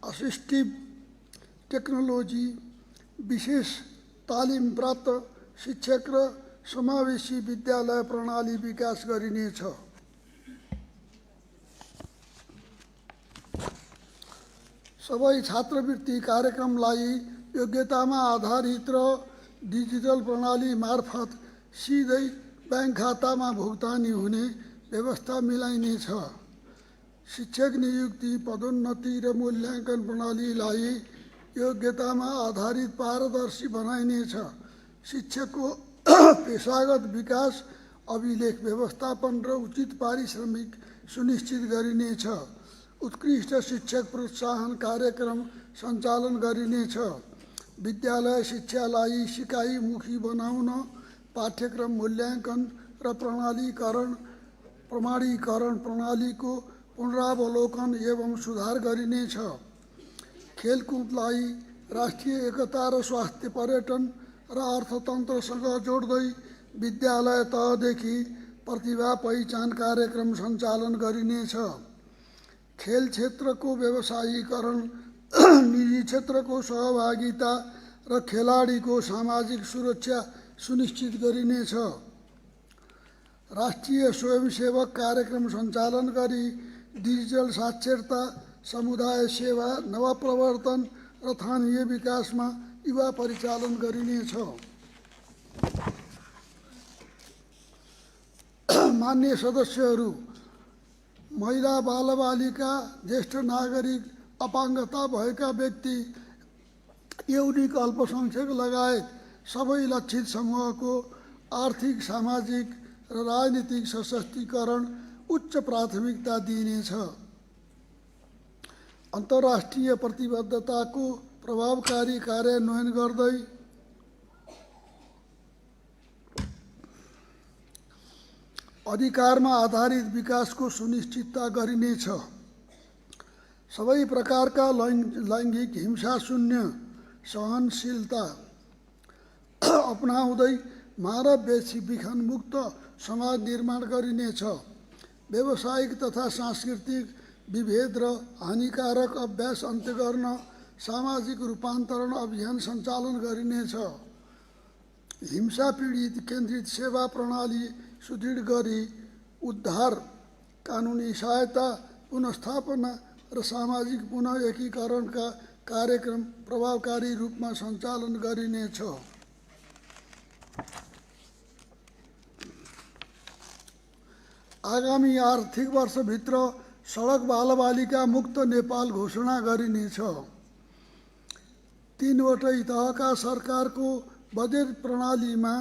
असिस्टिभ टेक्नोलोजी, विशेष तालिम प्राप्त शिक्षक र समावेशी विद्यालय प्रणाली विकास गरिनेछ। सबै छात्रवृत्ति कार्यक्रमलाई योग्यतामा आधारित र डिजिटल प्रणाली मार्फत सिधै ब्याङ्क खातामा भुक्तानी हुने व्यवस्था मिलाइनेछ। शिक्षक नियुक्ति, पदोन्नति र मूल्याङ्कन प्रणालीलाई योग्यतामा आधारित पारदर्शी बनाइनेछ। शिक्षकको पेशागत विकास, अभिलेख व्यवस्थापन र उचित पारिश्रमिक सुनिश्चित गरिनेछ। उत्कृष्ट शिक्षक प्रोत्साहन कार्यक्रम सञ्चालन गरिनेछ। विद्यालय शिक्षालाई सिकाइमुखी बनाउन पाठ्यक्रम मूल्याङ्कन र प्रमाणीकरण प्रणालीको पुनरावलोकन एवं सुधार गरिनेछ। खेलकुदलाई राष्ट्रिय एकता र स्वास्थ्य, पर्यटन र अर्थतन्त्रसँग जोड्दै विद्यालय तहदेखि प्रतिभा पहिचान कार्यक्रम सञ्चालन गरिनेछ। खेल क्षेत्रको व्यवसायीकरण, निजी क्षेत्रको सहभागिता र खेलाडीको सामाजिक सुरक्षा सुनिश्चित गरिनेछ। राष्ट्रिय स्वयंसेवक कार्यक्रम सञ्चालन गरी डिजिटल साक्षरता, समुदाय सेवा, नवप्रवर्तन र स्थानीय विकासमा युवा परिचालन गरिनेछ। मान्य सदस्यहरू, महिला, बालबालिका, ज्येष्ठ नागरिक, अपाङ्गता भएका व्यक्ति, यौनिक अल्पसङ्ख्यक लगायत सबै लक्षित समूहको आर्थिक, सामाजिक र राजनीतिक सशक्तिकरण उच्च प्राथमिकता दिइनेछ। अन्तर्राष्ट्रिय प्रतिबद्धताको प्रभावकारी कार्यान्वयन गर्दै अधिकारमा आधारित विकासको सुनिश्चितता गरिनेछ। सबै प्रकारका लैङ्गिक हिंसा शून्य सहनशीलता अपनाउँदै मानव विखन मुक्त समाज निर्माण गरिनेछ। व्यावसायिक तथा सांस्कृतिक विभेद र हानिकारक अभ्यास अन्त्य गर्न सामाजिक रूपान्तरण अभियान सञ्चालन गरिनेछ। हिंसा पीडित केन्द्रित सेवा प्रणाली सुदृढ गरी उद्धार, कानुनी सहायता, पुनर्स्थापना र सामाजिक पुनः एकीकरणका कार्यक्रम प्रभावकारी रूपमा सञ्चालन गरिनेछ। आगामी आर्थिक वर्षभित्र सडक बालबालिका मुक्त नेपाल घोषणा गरिनेछ। 3वटै तहका सरकारको बजेट प्रणालीमा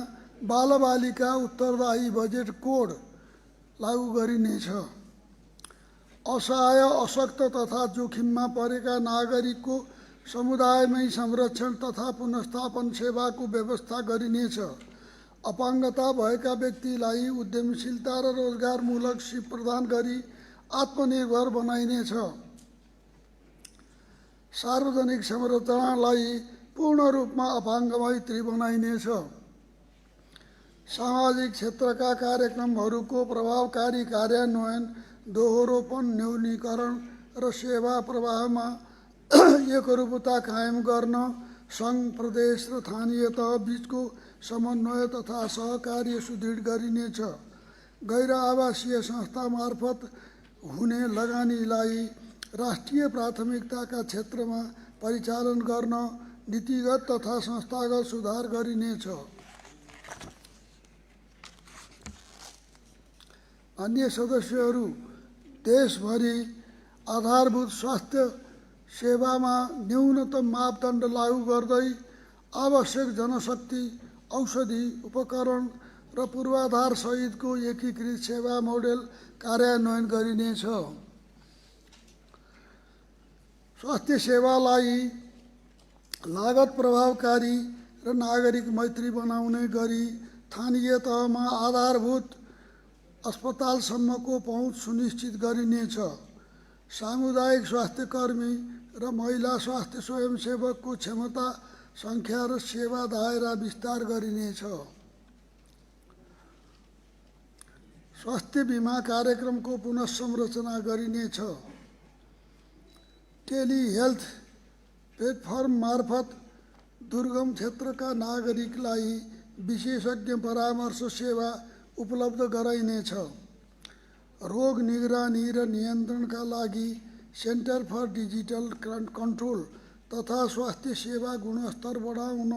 बालबालिका उत्तरदायी बजेट कोड लागू गरिनेछ। असहाय, अशक्त तथा जोखिममा परेका नागरिकको समुदायमै संरक्षण तथा पुनर्स्थापन सेवाको व्यवस्था गरिनेछ। अपाङ्गता भएका व्यक्तिलाई उद्यमशीलता र रोजगारमूलक सिप प्रदान गरी आत्मनिर्भर बनाइनेछ। सार्वजनिक संरचनालाई पूर्ण रूपमा अपाङ्ग मैत्री बनाइनेछ। सामाजिक क्षेत्रका कार्यक्रमहरूको प्रभावकारी कार्यान्वयन, दोहोरोपन न्यूनीकरण र सेवा प्रवाहमा एकरूपता कायम गर्न सङ्घ, प्रदेश र स्थानीय तह बीचको समन्वय तथा सहकार्य सुदृढ गरिनेछ। गैर आवासीय संस्था मार्फत हुने लगानीलाई राष्ट्रिय प्राथमिकताका क्षेत्रमा परिचालन गर्न नीतिगत तथा संस्थागत सुधार गरिनेछ। अन्य सदस्यहरू देशभरि आधारभूत स्वास्थ्य सेवामा न्यूनतम मापदण्ड लागू गर्दै आवश्यक जनशक्ति, औषधि, उपकरण र पूर्वाधार सहितको एकीकृत सेवा मोडेल कार्यान्वयन गरिनेछ। स्वास्थ्य सेवालाई लागत प्रभावकारी र नागरिक मैत्री बनाउने गरी स्थानीय तहमा आधारभूत अस्पतालसम्मको पहुँच सुनिश्चित गरिनेछ। सामुदायिक स्वास्थ्य कर्मी र महिला स्वास्थ्य स्वयंसेवकको क्षमता, सङ्ख्या र सेवा दायरा विस्तार गरिनेछ। स्वास्थ्य बिमा कार्यक्रमको पुनःसंरचना गरिनेछ। टेलिहेल्थ प्लेटफर्म मार्फत दुर्गम क्षेत्रका नागरिकलाई विशेषज्ञ परामर्श सेवा उपलब्ध गराइनेछ। रोग निगरानी र नियन्त्रणका लागि सेन्टर फर डिजिटल कन्ट्रोल तथा स्वास्थ्य सेवा गुणस्तर बढाउन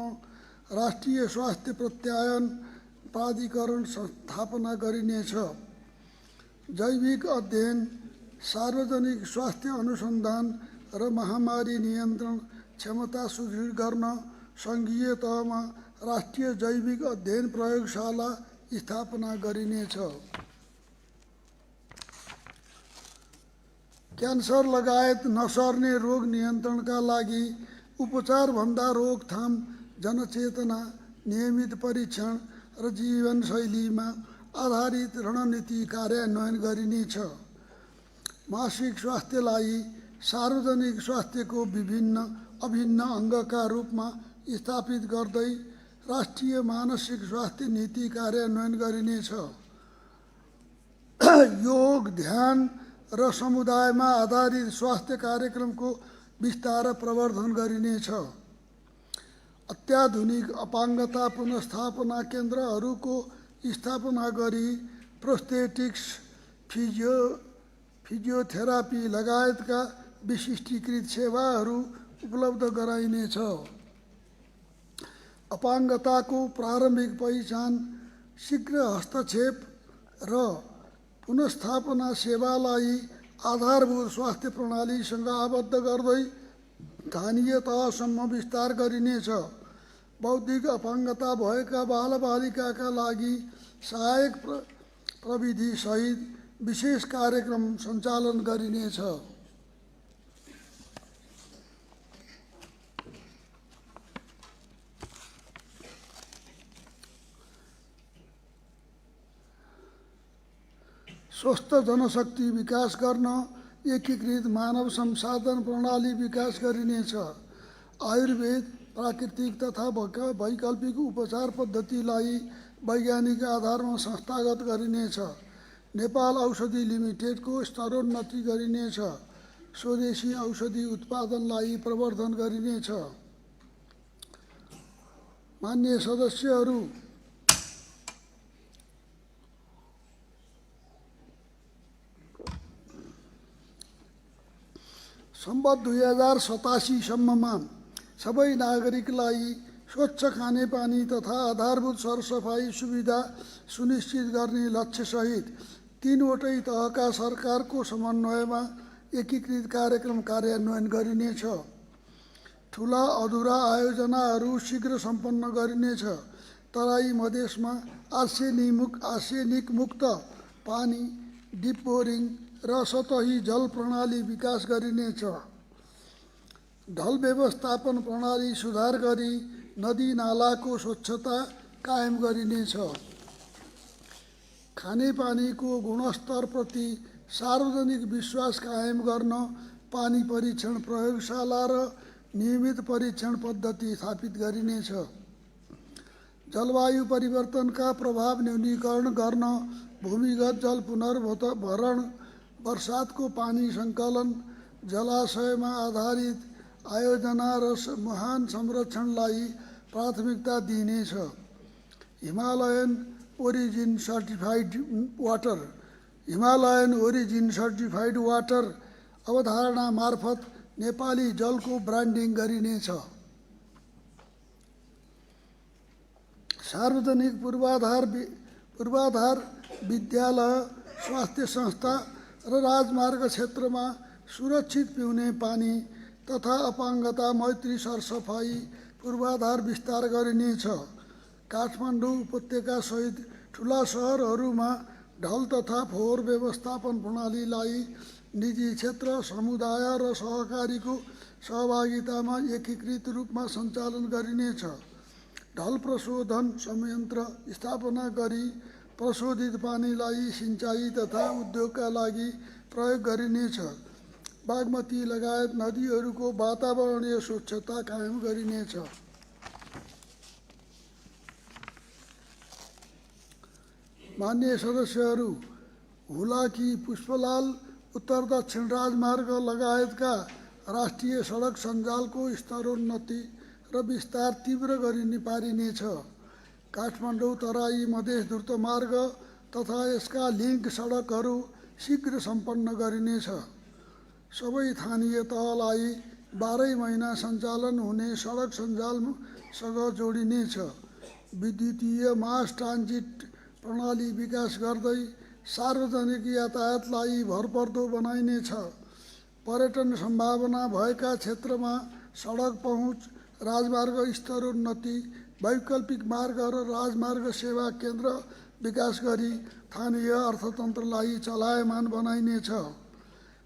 राष्ट्रिय स्वास्थ्य प्रत्यायन प्राधिकरण स्थापना गरिनेछ। जैविक अध्ययन, सार्वजनिक स्वास्थ्य अनुसन्धान र महामारी नियन्त्रण क्षमता सुदृढ गर्न सङ्घीय तहमा राष्ट्रिय जैविक अध्ययन प्रयोगशाला स्थापना गरिनेछ। क्यान्सर लगायत नसर्ने रोग नियन्त्रणका लागि उपचारभन्दा रोकथाम, जनचेतना, नियमित परीक्षण र जीवनशैलीमा आधारित रणनीति कार्यान्वयन गरिनेछ। मासिक स्वास्थ्यलाई सार्वजनिक स्वास्थ्यको अभिन्न अङ्गका रूपमा स्थापित गर्दै राष्ट्रिय मानसिक स्वास्थ्य नीति कार्यान्वयन गरिनेछ। योग, ध्यान र समुदायमा आधारित स्वास्थ्य कार्यक्रमको विस्तार र प्रवर्धन गरिनेछ। अत्याधुनिक अपाङ्गता पुनर्स्थापना केन्द्रहरूको स्थापना गरी प्रोस्थेटिक्स, फिजियोथेरापी लगायतका विशिष्टीकृत सेवाहरू उपलब्ध गराइनेछ। अपाङ्गताको प्रारम्भिक पहिचान, शीघ्र हस्तक्षेप र पुनर्स्थापना सेवालाई आधारभूत स्वास्थ्य प्रणालीसँग आबद्ध गर्दै स्थानीय तहसम्म विस्तार गरिनेछ। बौद्धिक अपाङ्गता भएका बालबालिकाका लागि सहायक प्रविधि सहित विशेष कार्यक्रम सञ्चालन गरिनेछ। स्वस्थ जनशक्ति विकास गर्न एकीकृत मानव संसाधन प्रणाली विकास गरिनेछ। आयुर्वेद, प्राकृतिक तथा वैकल्पिक उपचार पद्धतिलाई वैज्ञानिक आधारमा संस्थागत गरिनेछ। नेपाल औषधि लिमिटेडको स्तरोन्नति गरिनेछ। स्वदेशी औषधि उत्पादनलाई प्रवर्धन गरिनेछ। मान्य सदस्यहरू, सम्बत 2087 सम्ममा सबै नागरिकलाई स्वच्छ खानेपानी तथा आधारभूत सरसफाई सुविधा सुनिश्चित गर्ने लक्ष्यसहित तीनवटै तहका सरकारको समन्वयमा एकीकृत कार्यक्रम कार्यान्वयन गरिनेछ। ठुला अधुरा आयोजनाहरू शीघ्र सम्पन्न गरिनेछ। तराई मधेसमा आर्सेनिक मुक्त पानी, डिप बोरिङ र सतही जल प्रणाली विकास गरिनेछ। ढल व्यवस्थापन प्रणाली सुधार गरी नदी नालाको स्वच्छता कायम गरिनेछ। खानेपानीको गुणस्तरप्रति सार्वजनिक विश्वास कायम गर्न पानी परीक्षण प्रयोगशाला र नियमित परीक्षण पद्धति स्थापित गरिनेछ। जलवायु परिवर्तनका प्रभाव न्यूनीकरण गर्न भूमिगत जल पुनर्भरण, वर्षातको पानी सङ्कलन, जलाशयमा आधारित आयोजना र मुहान संरक्षणलाई प्राथमिकता दिइनेछ। हिमालयन ओरिजिन सर्टिफाइड वाटर अवधारणा मार्फत नेपाली जलको ब्रान्डिङ गरिनेछ। सार्वजनिक पूर्वाधार विद्यालय, स्वास्थ्य संस्था र राजमार्ग क्षेत्रमा सुरक्षित पिउने पानी तथा अपाङ्गता मैत्री सरसफाई पूर्वाधार विस्तार गरिनेछ। काठमाडौँ उपत्यका सहित ठुला सहरहरूमा ढल तथा फोहोर व्यवस्थापन प्रणालीलाई निजी क्षेत्र, समुदाय र सहकारीको सहभागितामा एकीकृत रूपमा सञ्चालन गरिनेछ। ढल प्रशोधन संयन्त्र स्थापना गरी प्रशोधित पानीलाई सिँचाइ तथा उद्योगका लागि प्रयोग गरिनेछ। बागमती लगायत नदीहरूको वातावरणीय स्वच्छता कायम गरिनेछ। मान्य सदस्यहरू, हुलाकी, पुष्पलाल, उत्तर दक्षिण राजमार्ग लगायतका राष्ट्रिय सडक सञ्जालको स्तरोन्नति र विस्तार तीव्र पारिनेछ। काठमाडौँ तराई मधेस द्रुतमार्ग तथा यसका लिङ्क सडकहरू शीघ्र सम्पन्न गरिनेछ। सबै स्थानीय तहलाई 12 महिना सञ्चालन हुने सडक सञ्जालसँग जोडिनेछ। विद्युतीय मास ट्रान्जिट प्रणाली विकास गर्दै सार्वजनिक यातायातलाई भरपर्दो बनाइनेछ। पर्यटन सम्भावना भएका क्षेत्रमा सडक पहुँच, राजमार्ग स्तरोन्नति, वैकल्पिक मार्ग र राजमार्ग सेवा केन्द्र विकास गरी स्थानीय अर्थतन्त्रलाई चलायमान बनाइनेछ।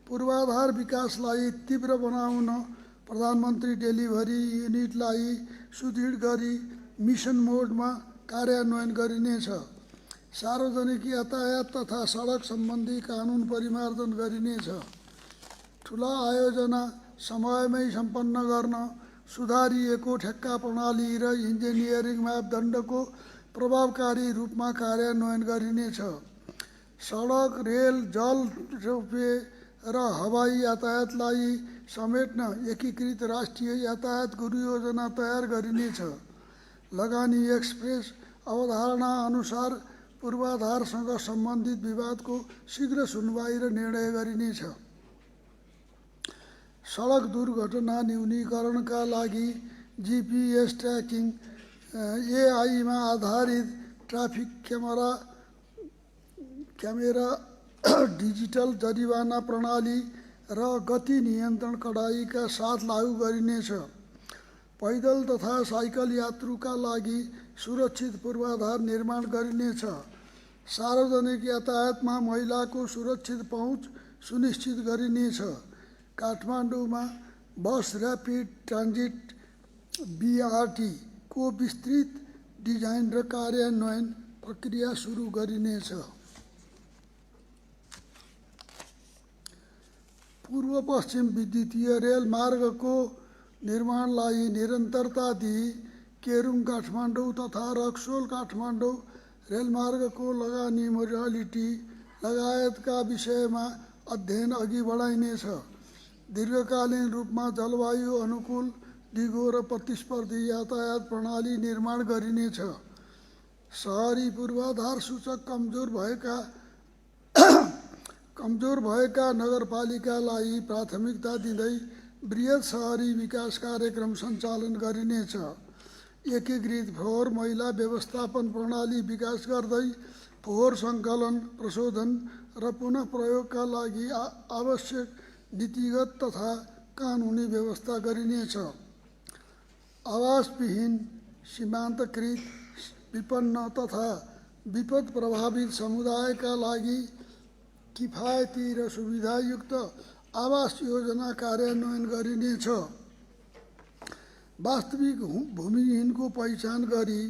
पूर्वाधार विकासलाई तीव्र बनाउन प्रधानमन्त्री डेलिभरी युनिटलाई सुदृढ गरी मिसन मोडमा कार्यान्वयन गरिनेछ। सार्वजनिक यातायात तथा सडक सम्बन्धी कानुन परिमार्जन गरिनेछ। ठुला आयोजना समयमै सम्पन्न गर्न सुधारिएको ठेक्का प्रणाली र इन्जिनियरिङ मापदण्डको प्रभावकारी रूपमा कार्यान्वयन गरिनेछ। सडक, रेल, जल, रोपवे र हवाई यातायातलाई समेट्न एकीकृत राष्ट्रिय यातायात गुरुयोजना तयार गरिनेछ। लगानी एक्सप्रेस अवधारणा अनुसार पूर्वाधारसँग सम्बन्धित विवादको शीघ्र सुनवाई र निर्णय गरिनेछ। सडक दुर्घटना न्यूनीकरणका लागि GPS ट्र्याकिङ, AIमा आधारित ट्राफिक क्यामेरा, डिजिटल जरिवाना प्रणाली र गति नियन्त्रण कडाइका साथ लागू गरिनेछ। पैदल तथा साइकल यात्रुका लागि सुरक्षित पूर्वाधार निर्माण गरिनेछ। सार्वजनिक यातायातमा महिलाको सुरक्षित पहुँच सुनिश्चित गरिनेछ। काठमाडौँमा बस ऱ्यापिड ट्रान्जिट BRT को विस्तृत डिजाइन र कार्यान्वयन प्रक्रिया सुरु गरिनेछ। पूर्व पश्चिम विद्युतीय रेल मार्गको निर्माणलाई निरन्तरता दिई केरुङ काठमाडौँ तथा रक्सोल काठमाडौँ रेलमार्गको लगानी मोडालिटी लगायतका विषयमा अध्ययन अघि बढाइनेछ। दीर्घकालीन रूपमा जलवायु अनुकूल, दिगो र प्रतिस्पर्धी यातायात प्रणाली निर्माण गरिनेछ। सहरी पूर्वाधार सूचक कमजोर भएका नगरपालिकालाई प्राथमिकता दिँदै बृहत सहरी विकास कार्यक्रम सञ्चालन गरिनेछ। एकीकृत फोहोर मैला व्यवस्थापन प्रणाली विकास गर्दै फोहोर सङ्कलन, प्रशोधन र पुनः प्रयोगका लागि आवश्यक नीतिगत तथा कानुनी व्यवस्था गरिनेछ। आवासविहीन, सीमान्तकृत, विपन्न तथा विपद प्रभावित समुदायका लागि किफायती र सुविधायुक्त आवास योजना कार्यान्वयन गरिनेछ। वास्तविक भूमिहीनको पहिचान गरी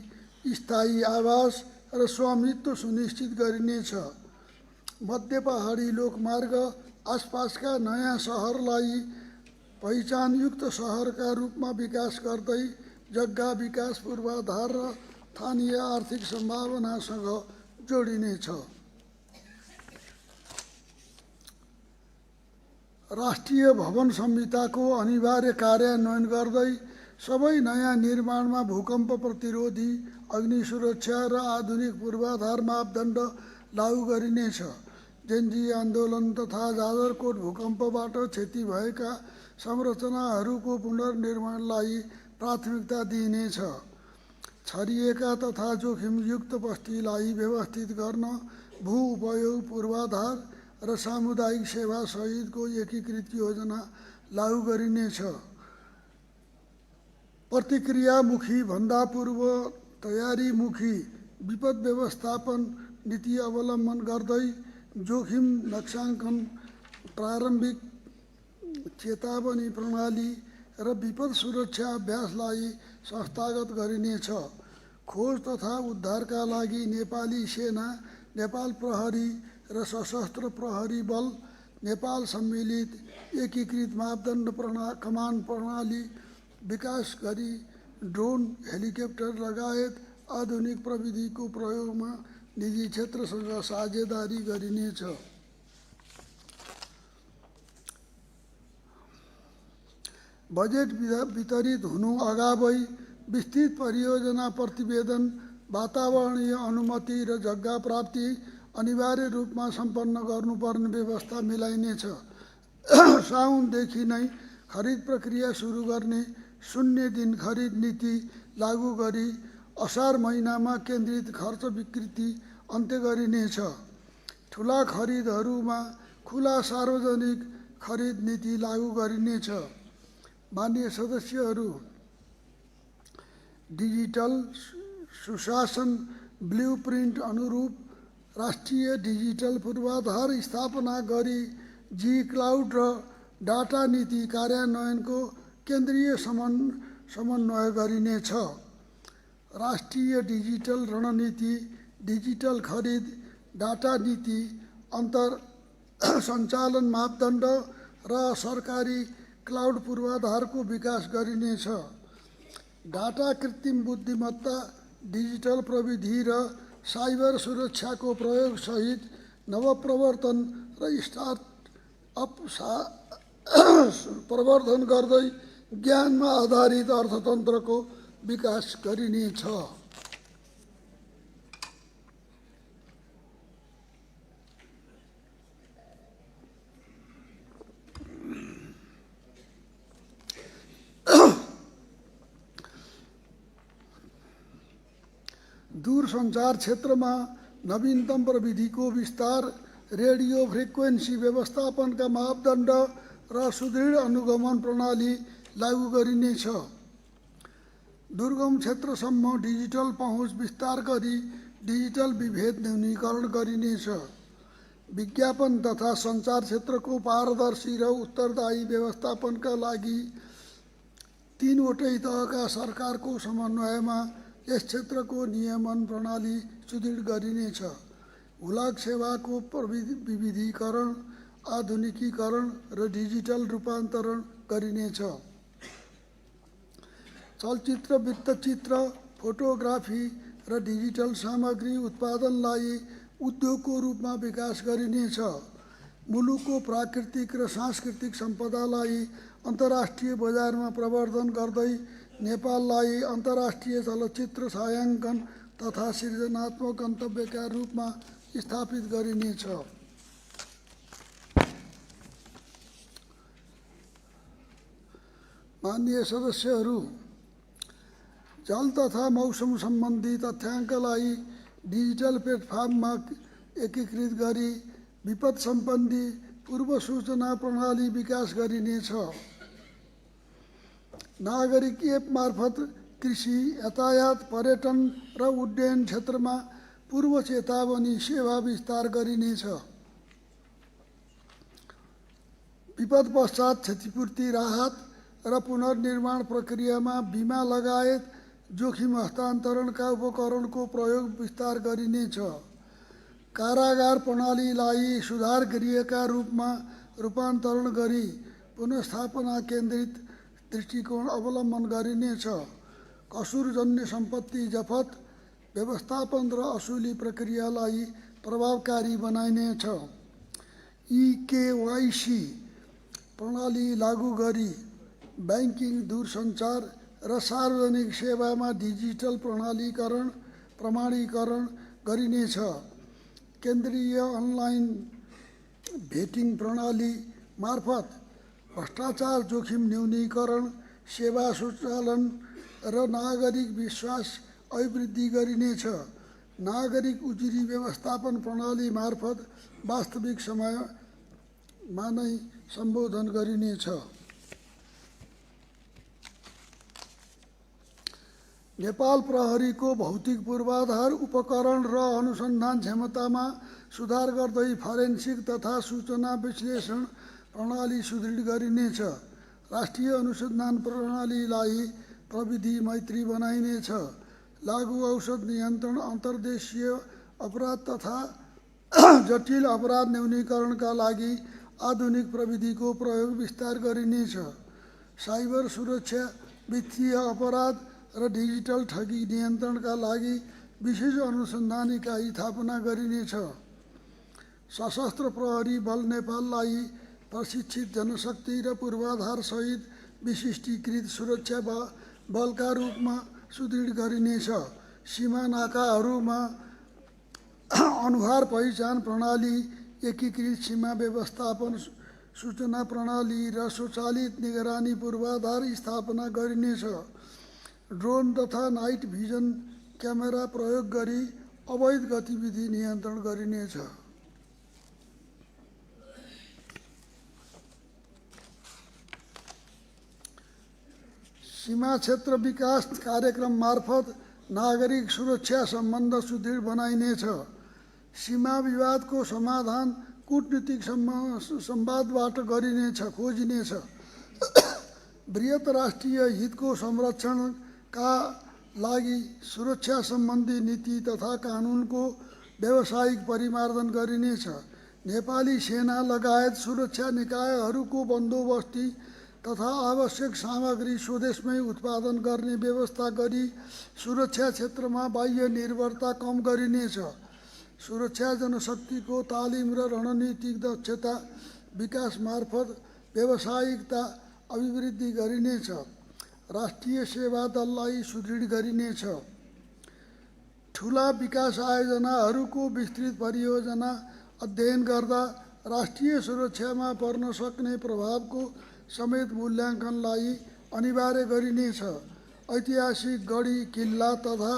स्थायी आवास र स्वामित्व सुनिश्चित गरिनेछ। मध्य पहाडी लोकमार्ग आसपासका नयाँ सहरलाई पहिचानयुक्त सहरका रूपमा विकास गर्दै जग्गा विकास पूर्वाधार र स्थानीय आर्थिक सम्भावनासँग जोडिनेछ। राष्ट्रिय भवन संहिताको अनिवार्य कार्यान्वयन गर्दै सबै नयाँ निर्माणमा भूकम्प प्रतिरोधी, अग्नि सुरक्षा र आधुनिक पूर्वाधार मापदण्ड लागू गरिनेछ। जेन्जी आन्दोलन तथा जाजरकोट भूकम्पबाट क्षति भएका संरचनाहरूको पुनर्निर्माणलाई प्राथमिकता दिइनेछ। छरिएका तथा जोखिमयुक्त बस्तीलाई व्यवस्थित गर्न भू उपयोग पूर्वाधार र सामुदायिक सेवा सहितको एकीकृत योजना लागू गरिनेछ। प्रतिक्रियामुखी भन्दा पूर्व तयारीमुखी विपद व्यवस्थापन नीति अवलम्बन गर्दै जोखिम नक्साङ्कन, प्रारम्भिक चेतावनी प्रणाली र विपद सुरक्षा अभ्यासलाई संस्थागत गरिनेछ। खोज तथा उद्धारका लागि नेपाली सेना, नेपाल प्रहरी र सशस्त्र प्रहरी बल, नेपाल सम्मिलित एकीकृत मापदण्ड कमान्ड प्रणाली विकास गरी ड्रोन, हेलिकप्टर लगायत आधुनिक प्रविधिको प्रयोगमा निजी क्षेत्रसँग साझेदारी गरिनेछ। बजेट वितरित हुनु अगावै विस्तृत परियोजना प्रतिवेदन, वातावरणीय अनुमति र जग्गा प्राप्ति अनिवार्य रूपमा सम्पन्न गर्नुपर्ने व्यवस्था मिलाइनेछ। साउनदेखि नै खरिद प्रक्रिया सुरु गर्ने, 0 दिन खरिद नीति लागू गरी असार महिनामा केन्द्रित खर्च विकृति अन्त्य गरिनेछ। ठुला खरिदहरूमा खुला सार्वजनिक खरिद नीति लागू गरिनेछ। माननीय सदस्यहरू, डिजिटल सुशासन ब्लुप्रिन्ट अनुरूप राष्ट्रिय डिजिटल पूर्वाधार स्थापना गरी जी क्लाउड र डाटा नीति कार्यान्वयनको केन्द्रीय समन्वय गरिनेछ। राष्ट्रिय डिजिटल रणनीति, डिजिटल खरिद, डाटा नीति, अन्तर सञ्चालन मापदण्ड र सरकारी क्लाउड पूर्वाधारको विकास गरिनेछ। डाटा, कृत्रिम बुद्धिमत्ता, डिजिटल प्रविधि र साइबर सुरक्षाको प्रयोग सहित नवप्रवर्तन र स्टार्टअप प्रवर्धन गर्दै ज्ञानमा आधारित अर्थतन्त्रको विकास गरिनेछ। दूरसञ्चार क्षेत्रमा नवीनतम प्रविधिको विस्तार, रेडियो फ्रिक्वेन्सी व्यवस्थापनका मापदण्ड र सुदृढ अनुगमन प्रणाली लागू गरिनेछ। दुर्गम क्षेत्रसम्म डिजिटल पहुँच विस्तार गरी डिजिटल विभेद न्यूनीकरण गरिनेछ। विज्ञापन तथा सञ्चार क्षेत्रको पारदर्शी र उत्तरदायी व्यवस्थापनका लागि 3 वटै तहका सरकारको समन्वयमा यस क्षेत्रको नियमन प्रणाली सुदृढ गरिनेछ। हुलाक सेवाको विविधीकरण, आधुनिकीकरण र डिजिटल रूपान्तरण गरिनेछ। चलचित्र, वृत्तचित्र, फोटोग्राफी र डिजिटल सामग्री उत्पादनलाई उद्योगको रूपमा विकास गरिनेछ। मुलुकको प्राकृतिक र सांस्कृतिक सम्पदालाई अन्तर्राष्ट्रिय बजारमा प्रवर्धन गर्दै नेपाललाई अन्तर्राष्ट्रिय चलचित्र छायाङ्कन तथा सृजनात्मक गन्तव्यका रूपमा स्थापित गरिनेछ। माननीय सदस्यहरू, जल तथा मौसम सम्बन्धी तथ्याङ्कलाई डिजिटल प्लेटफर्ममा एकीकृत गरी विपद सम्बन्धी पूर्व सूचना प्रणाली विकास गरिनेछ। नागरिक एप मार्फत कृषि, यातायात, पर्यटन र उड्डयन क्षेत्रमा पूर्व चेतावनी सेवा विस्तार गरिनेछ। विपद पश्चात क्षतिपूर्ति, राहत र पुनर्निर्माण प्रक्रियामा बिमा लगायत जोखिम हस्तान्तरणका उपकरणको प्रयोग विस्तार गरिनेछ। कारागार प्रणालीलाई सुधार गृहका रूपमा रूपान्तरण गरी पुनर्स्थापना केन्द्रित दृष्टिकोण अवलम्बन गरिनेछ। कसुरजन्य सम्पत्ति जफत, व्यवस्थापन र असुली प्रक्रियालाई प्रभावकारी बनाइनेछ। इकेवाइसी प्रणाली लागू गरी ब्याङ्किङ, दूरसञ्चार र सार्वजनिक सेवामा डिजिटल प्रमाणीकरण गरिनेछ। केन्द्रीय अनलाइन भेटिङ प्रणाली मार्फत भ्रष्टाचार जोखिम न्यूनीकरण, सेवा सुचालन र नागरिक विश्वास अभिवृद्धि गरिनेछ। नागरिक उजुरी व्यवस्थापन प्रणाली मार्फत वास्तविक समयमा नै सम्बोधन गरिनेछ। नेपाल प्रहरीको भौतिक पूर्वाधार, उपकरण र अनुसन्धान क्षमतामा सुधार गर्दै फरेन्सिक तथा सूचना विश्लेषण प्रणाली सुदृढ गरिनेछ। राष्ट्रिय अनुसन्धान प्रणालीलाई प्रविधि मैत्री बनाइनेछ। लागु औषध नियन्त्रण, अन्तर्देशीय अपराध तथा जटिल अपराध न्यूनीकरणका लागि आधुनिक प्रविधिको प्रयोग विस्तार गरिनेछ। साइबर सुरक्षा, वित्तीय अपराध र डिजिटल ठगी नियन्त्रणका लागि विशेष अनुसन्धान इकाइ स्थापना गरिनेछ। सशस्त्र प्रहरी बल नेपाललाई प्रशिक्षित जनशक्ति र पूर्वाधारसहित विशिष्टीकृत सुरक्षा बलका रूपमा सुदृढ गरिनेछ। सीमा नाकाहरूमा अनुहार पहिचान प्रणाली, एकीकृत सीमा व्यवस्थापन सूचना प्रणाली र स्वचालित निगरानी पूर्वाधार स्थापना गरिनेछ। ड्रोन तथा नाइट भिजन क्यामेरा प्रयोग गरी अवैध गतिविधि नियन्त्रण गरिनेछ। सीमा क्षेत्र विकास कार्यक्रम मार्फत नागरिक सुरक्षा सम्बन्ध सुदृढ बनाइनेछ। सीमा विवादको समाधान कूटनीतिक संवादबाट खोजिनेछ। बृहत राष्ट्रिय हितको संरक्षणका लागि सुरक्षा सम्बन्धी नीति तथा कानुनको व्यावसायिक परिमार्जन गरिनेछ। नेपाली सेना लगायत सुरक्षा निकायहरूको बन्दोबस्ती तथा आवश्यक सामग्री स्वदेशमै उत्पादन गर्ने व्यवस्था गरी सुरक्षा क्षेत्रमा बाह्य निर्भरता कम गरिनेछ। सुरक्षा जनशक्तिको तालिम र रणनीतिक दक्षता विकास मार्फत व्यावसायिकता अभिवृद्धि गरिनेछ। राष्ट्रिय सेवा दललाई सुदृढ गरिनेछ। ठुला विकास आयोजनाहरूको विस्तृत परियोजना अध्ययन गर्दा राष्ट्रिय सुरक्षामा पर्न सक्ने प्रभावको समेत मूल्याङ्कनलाई अनिवार्य गरिनेछ। ऐतिहासिक गढी, किल्ला तथा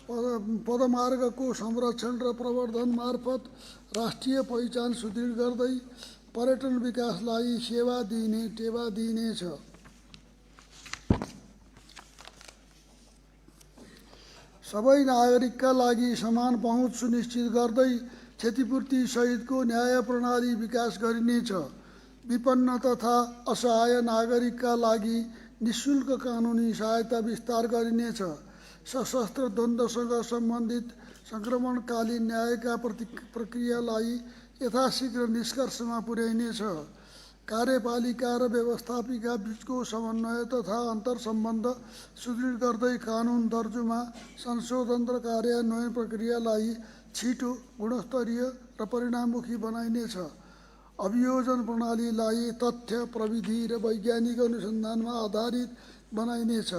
पदमार्गको संरक्षण र प्रवर्धन मार्फत राष्ट्रिय पहिचान सुदृढ गर्दै पर्यटन विकासलाई टेवा दिइनेछ। सबै नागरिकका लागि समान पहुँच सुनिश्चित गर्दै क्षतिपूर्ति सहितको न्याय प्रणाली विकास गरिनेछ। विपन्न तथा असहाय नागरिकका लागि निःशुल्क कानुनी सहायता विस्तार गरिनेछ। सशस्त्र द्वन्द्वसँग सम्बन्धित सङ्क्रमणकालीन न्यायका प्रक्रियालाई यथाशीघ्र निष्कर्षमा पुर्याइनेछ। कार्यपालिका र व्यवस्थापिका बीचको समन्वय तथा अन्तर्सम्बन्ध सुदृढ गर्दै कानुन दर्जुमा संशोधन र कार्यान्वयन प्रक्रियालाई छिटो, गुणस्तरीय र परिणाममुखी बनाइनेछ। अभियोजन प्रणालीलाई तथ्य, प्रविधि र वैज्ञानिक अनुसन्धानमा आधारित बनाइनेछ।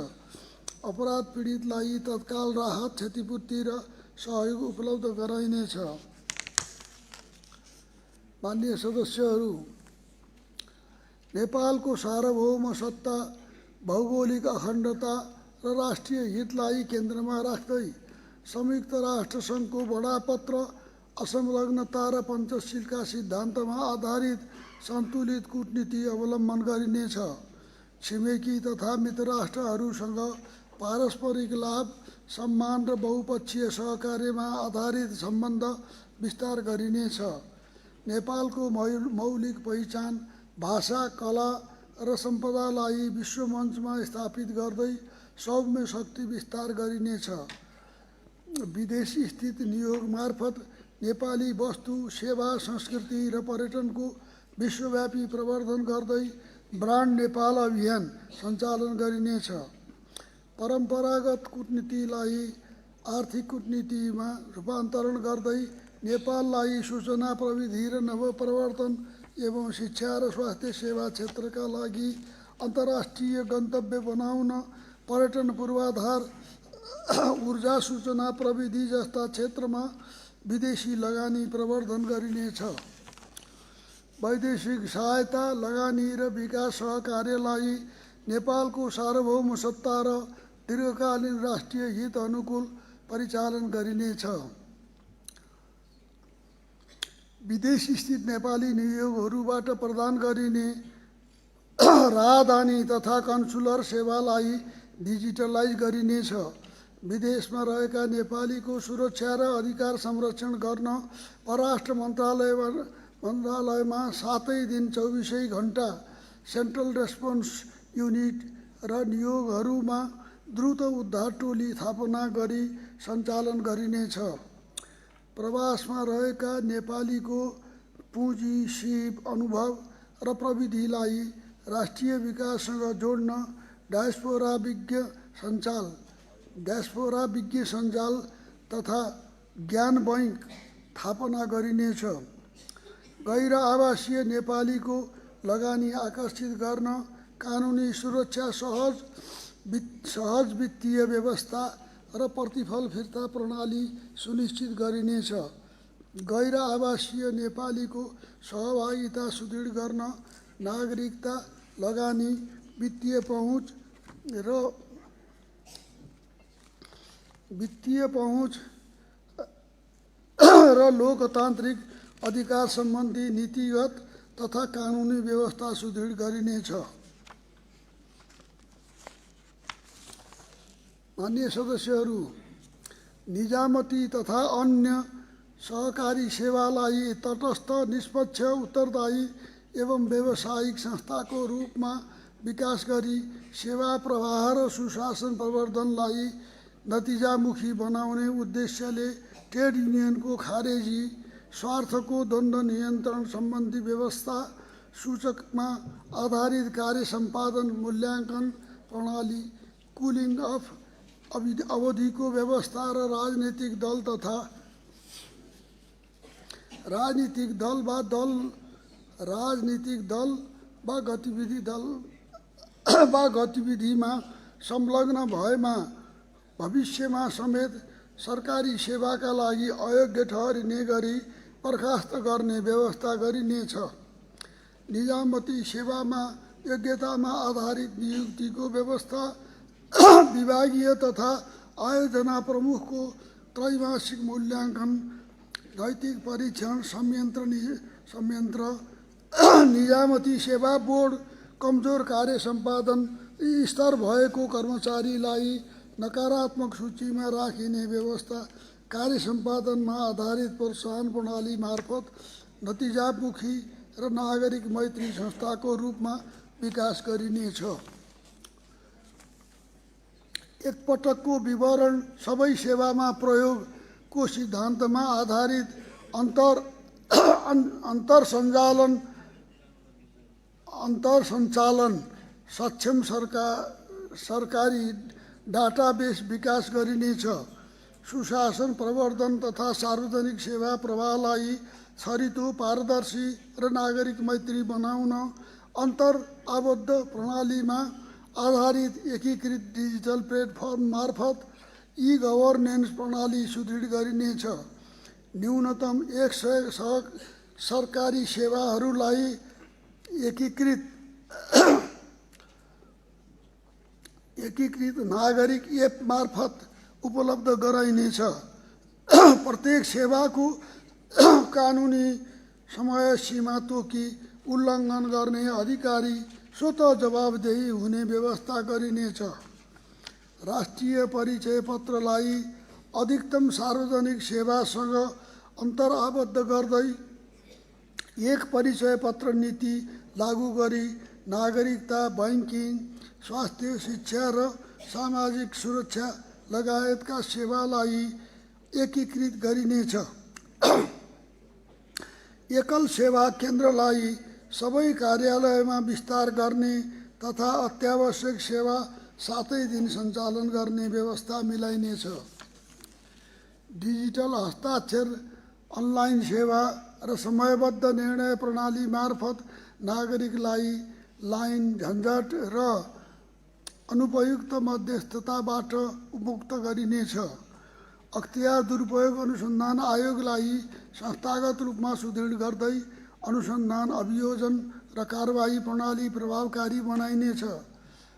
अपराध पीडितलाई तत्काल राहत, क्षतिपूर्ति र सहयोग उपलब्ध गराइनेछ। माननीय सदस्यहरू, नेपालको सार्वभौम सत्ता, भौगोलिक अखण्डता र राष्ट्रिय हितलाई केन्द्रमा राख्दै संयुक्त राष्ट्र सङ्घको बडापत्र असंलग्नता र पञ्चशीलका सिद्धान्तमा आधारित सन्तुलित कूटनीति अवलम्बन गरिनेछ। छिमेकी तथा मित्र राष्ट्रहरूसँग पारस्परिक लाभ, सम्मान र बहुपक्षीय सहकार्यमा आधारित सम्बन्ध विस्तार गरिनेछ। नेपालको मौलिक पहिचान, भाषा, कला र सम्पदालाई विश्वमञ्चमा स्थापित गर्दै सौम्य शक्ति विस्तार गरिनेछ। विदेश स्थित नियोग मार्फत नेपाली वस्तु, सेवा, संस्कृति र पर्यटनको विश्वव्यापी प्रवर्धन गर्दै ब्रान्ड नेपाल अभियान सञ्चालन गरिनेछ। परम्परागत कूटनीतिलाई आर्थिक कूटनीतिमा रूपान्तरण गर्दै नेपाललाई सूचना प्रविधि र नवप्रवर्तन एवं शिक्षा र स्वास्थ्य सेवा क्षेत्रका लागि अन्तर्राष्ट्रिय गन्तव्य बनाउन पर्यटन पूर्वाधार, ऊर्जा, सूचना प्रविधि जस्ता क्षेत्रमा विदेशी लगानी प्रवर्धन गरिनेछ। वैदेशिक सहायता, लगानी र विकास सहकार्यलाई नेपालको सार्वभौम सत्ता र दीर्घकालीन राष्ट्रिय हित अनुकूल परिचालन गरिनेछ। विदेश स्थित नेपाली नियोगहरूबाट प्रदान गरिने राहदानी तथा कन्सुलर सेवालाई डिजिटलाइज गरिनेछ। विदेशमा रहेका नेपालीको सुरक्षा र अधिकार संरक्षण गर्न परराष्ट्र मन्त्रालयमा 7 दिन 24 घण्टा सेन्ट्रल रेस्पोन्स युनिट र नियोगहरूमा द्रुत उद्धार टोली स्थापना गरी सञ्चालन गरिनेछ। प्रवासमा रहेका नेपालीको पुँजी, सिप, अनुभव र प्रविधिलाई राष्ट्रिय विकाससँग जोड्न डायस्पोरा विज्ञ सञ्जाल तथा ज्ञान बैंक स्थापना गरिनेछ। गैर आवासीय नेपालीको लगानी आकर्षित गर्न कानुनी सुरक्षा, सहज वित्तीय व्यवस्था र प्रतिफल फिर्ता प्रणाली सुनिश्चित गरिनेछ। गैर आवासीय नेपालीको सहभागिता सुदृढ गर्न नागरिकता, लगानी, वित्तीय पहुँच र लोकतान्त्रिक अधिकार सम्बन्धी नीतिगत तथा कानुनी व्यवस्था सुदृढ गरिनेछ। माननीय सदस्यहरू, निजामती तथा अन्य सहकारी सेवालाई तटस्थ, निष्पक्ष, उत्तरदायी एवं व्यावसायिक संस्थाको रूपमा विकास गरी सेवा प्रवाह र सुशासन प्रवर्धनलाई नतिजामुखी बनाउने उद्देश्यले ट्रेड युनियनको खारेजी, स्वार्थको द्वन्द्व नियन्त्रण सम्बन्धी व्यवस्था, सूचकमा आधारित कार्य सम्पादन मूल्याङ्कन प्रणाली, कुलिङ अफ अवधिको व्यवस्था र राजनीतिक दल वा गतिविधिमा संलग्न भएमा भविष्यमा समेत सरकारी सेवाका लागि अयोग्य ठहरिने गरी बर्खास्त गर्ने व्यवस्था गरिनेछ। निजामती सेवामा योग्यतामा आधारित नियुक्तिको व्यवस्था, विभागीय तथा आयोजना प्रमुखको त्रैमासिक मूल्याङ्कन, नैतिक परीक्षण संयन्त्र, निजामती सेवा बोर्ड, कमजोर कार्य सम्पादन स्तर भएको कर्मचारीलाई नकारात्मक सूचीमा राखिने व्यवस्था, कार्य सम्पादनमा आधारित प्रोत्साहन प्रणाली मार्फत नतिजामुखी र नागरिक मैत्री संस्थाको रूपमा विकास गरिनेछ। एकपटकको विवरण सबै सेवामा प्रयोगको सिद्धान्तमा आधारित अन्तर्सञ्चालन सक्षम सरकारी डाटाबेस विकास गरिनेछ। सुशासन प्रवर्धन तथा सार्वजनिक सेवा प्रवाहलाई छरितो, पारदर्शी र नागरिक मैत्री बनाउन आबद्ध प्रणालीमा आधारित एकीकृत डिजिटल प्लेटफर्म मार्फत ई-गभर्नेन्स प्रणाली सुदृढ गरिनेछ। न्यूनतम 100 सरकारी सेवाहरूलाई एकीकृत नागरिक एप मार्फत उपलब्ध गराइनेछ। प्रत्येक सेवाको कानुनी समय सीमा तोकी उल्लङ्घन गर्ने अधिकारी स्वतः जवाबदेही हुने व्यवस्था गरिनेछ। राष्ट्रिय परिचय पत्रलाई अधिकतम सार्वजनिक सेवासँग अन्तर्आबद्ध गर्दै एक परिचय पत्र नीति लागू गरी नागरिकता, बैंकिङ, स्वास्थ्य, शिक्षा र सामाजिक सुरक्षा लगायतका सेवालाई एकीकृत गरिनेछ। एकल सेवा केन्द्रलाई सबै कार्यालयमा विस्तार गर्ने तथा अत्यावश्यक सेवा 7 दिन सञ्चालन गर्ने व्यवस्था मिलाइनेछ। डिजिटल हस्ताक्षर, अनलाइन सेवा र समयबद्ध निर्णय प्रणाली मार्फत नागरिकलाई लाइन झन्झट र अनुपयुक्त मध्यस्थताबाट मुक्त गरिनेछ। अख्तियार दुरुपयोग अनुसन्धान आयोगलाई संस्थागत रूपमा सुदृढ गर्दै अनुसन्धान, अभियोजन र कारबाही प्रणाली प्रभावकारी बनाइनेछ।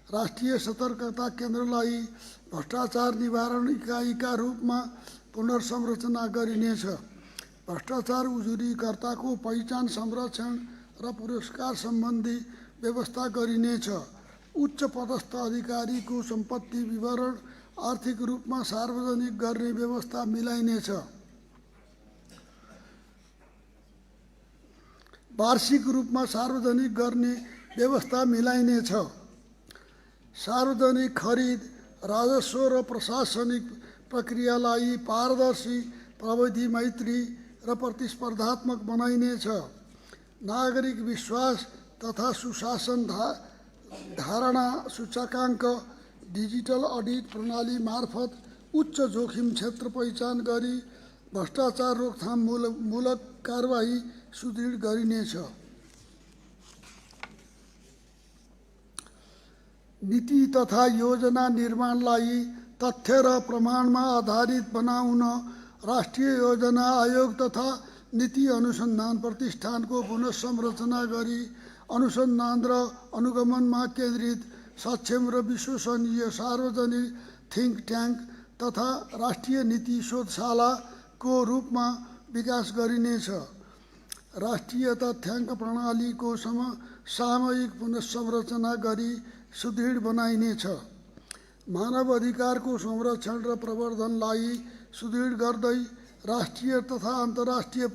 राष्ट्रिय सतर्कता केन्द्रलाई भ्रष्टाचार निवारण इकाइका रूपमा पुनर्संरचना गरिनेछ। भ्रष्टाचार उजुरीकर्ताको पहिचान, संरक्षण र पुरस्कार सम्बन्धी व्यवस्था गरिनेछ। उच्च पदस्थ अधिकारीको सम्पत्ति विवरण आर्थिक रूपमा सार्वजनिक गर्ने व्यवस्था मिलाइनेछ। वार्षिक रूपमा सार्वजनिक गर्ने व्यवस्था मिलाइनेछ। सार्वजनिक खरिद, राजस्व र प्रशासनिक प्रक्रियालाई पारदर्शी, प्रविधि मैत्री र प्रतिस्पर्धात्मक बनाइनेछ। नागरिक विश्वास तथा सुशासन धारणा सूचकाङ्क, डिजिटल अडिट प्रणाली मार्फत उच्च जोखिम क्षेत्र पहिचान गरी भ्रष्टाचार रोकथाम मूलक कारबाही सुदृढ गरिनेछ। नीति तथा योजना निर्माणलाई तथ्य र प्रमाणमा आधारित बनाउन राष्ट्रिय योजना आयोग तथा नीति अनुसन्धान प्रतिष्ठानको पुनर्संरचना गरी अनुसन्धान र अनुगमनमा केन्द्रित सक्षम र विश्वसनीय सार्वजनिक थिङ्क ट्याङ्क तथा राष्ट्रिय नीति शोधशालाको रूपमा विकास गरिनेछ। राष्ट्रिय तथ्याङ्क प्रणालीको सामयिक पुनर्संरचना गरी सुदृढ बनाइनेछ। मानव अधिकारको संरक्षण र प्रवर्धनलाई सुदृढ गर्दै राष्ट्रिय तथा अन्तर्राष्ट्रिय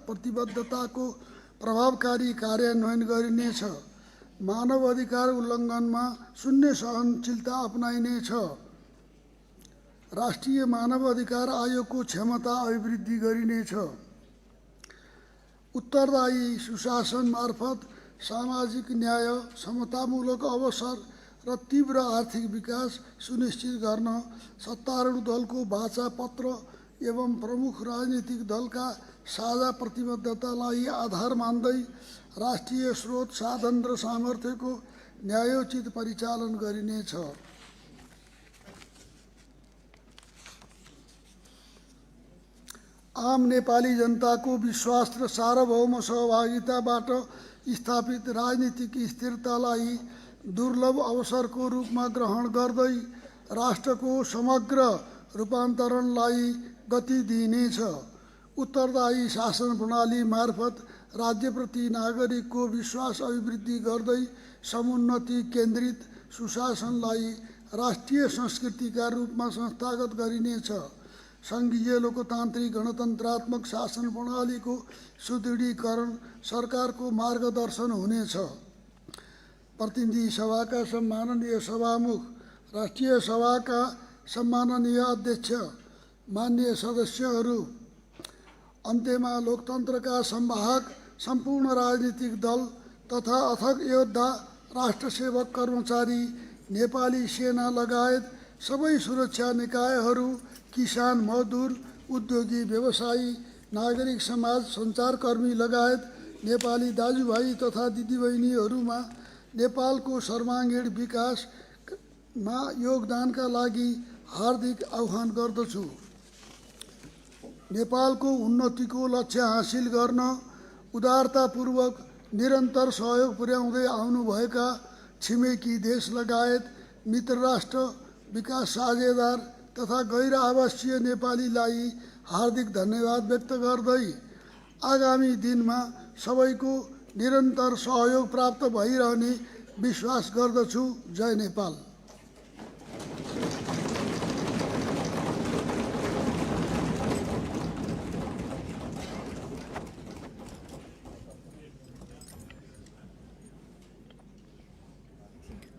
प्रतिबद्धताको प्रभावकारी कार्यान्वयन गरिनेछ। मानव अधिकार उल्लङ्घनमा शून्य सहनशीलता अपनाइनेछ। राष्ट्रिय मानव अधिकार आयोगको क्षमता अभिवृद्धि गरिनेछ। उत्तरदायी सुशासन मार्फत सामाजिक न्याय, समतामूलक अवसर र तीव्र आर्थिक विकास सुनिश्चित गर्न सत्तारूढ दलको वाचा पत्र एवं प्रमुख राजनीतिक दलका साझा प्रतिबद्धतालाई आधार मान्दै राष्ट्रिय स्रोत, साधन र सामर्थ्यको न्यायोचित परिचालन गरिनेछ। आम नेपाली जनताको विश्वास र सार्वभौम सहभागिताबाट स्थापित राजनीतिक स्थिरतालाई दुर्लभ अवसरको रूपमा ग्रहण गर्दै राष्ट्रको समग्र रूपान्तरणलाई गति दिइनेछ। उत्तरदायी शासन प्रणाली मार्फत राज्यप्रति नागरिकको विश्वास अभिवृद्धि गर्दै समुन्नति केन्द्रित सुशासनलाई राष्ट्रिय संस्कृतिका रूपमा संस्थागत गरिनेछ। सङ्घीय लोकतान्त्रिक गणतन्त्रात्मक शासन प्रणालीको सुदृढीकरण सरकारको मार्गदर्शन हुनेछ। प्रतिनिधि सभाका सम्माननीय सभामुख, राष्ट्रिय सभाका सम्माननीय अध्यक्ष, मान्य सदस्यहरू, अन्त्यमा लोकतन्त्रका संवाहक, सम्पूर्ण राजनीतिक दल तथा अथक योद्धा, राष्ट्रसेवक, कर्मचारी, नेपाली सेना लगायत सबै सुरक्षा निकायहरू, किसान, मजदुर, उद्योगी, व्यवसायी, नागरिक समाज, सञ्चारकर्मी लगायत नेपाली दाजुभाइ तथा दिदीबहिनीहरूमा नेपालको सर्वाङ्गीण विकासमा योगदानका लागि हार्दिक आह्वान गर्दछु। नेपालको उन्नतिको लक्ष्य हासिल गर्न उदारतापूर्वक निरन्तर सहयोग पुर्याउँदै आउनुभएका छिमेकी देश लगायत मित्र राष्ट्र, विकास साझेदार तथा गैर आवासीय नेपालीलाई हार्दिक धन्यवाद व्यक्त गर्दै आगामी दिनमा सबैको निरन्तर सहयोग प्राप्त भइरहने विश्वास गर्दछु। जय नेपाल।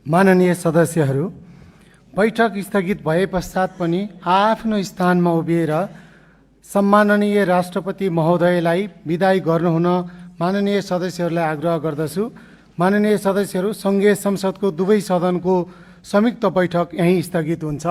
माननीय सदस्यहरू, बैठक स्थगित भए पश्चात पनि आफ्नो स्थानमा उभिएर सम्माननीय राष्ट्रपति महोदयलाई विदाई गर्नुहुन माननीय सदस्यहरूलाई आग्रह गर्दछु। माननीय सदस्यहरू, सङ्घीय संसदको दुवै सदनको संयुक्त बैठक यहीँ स्थगित हुन्छ।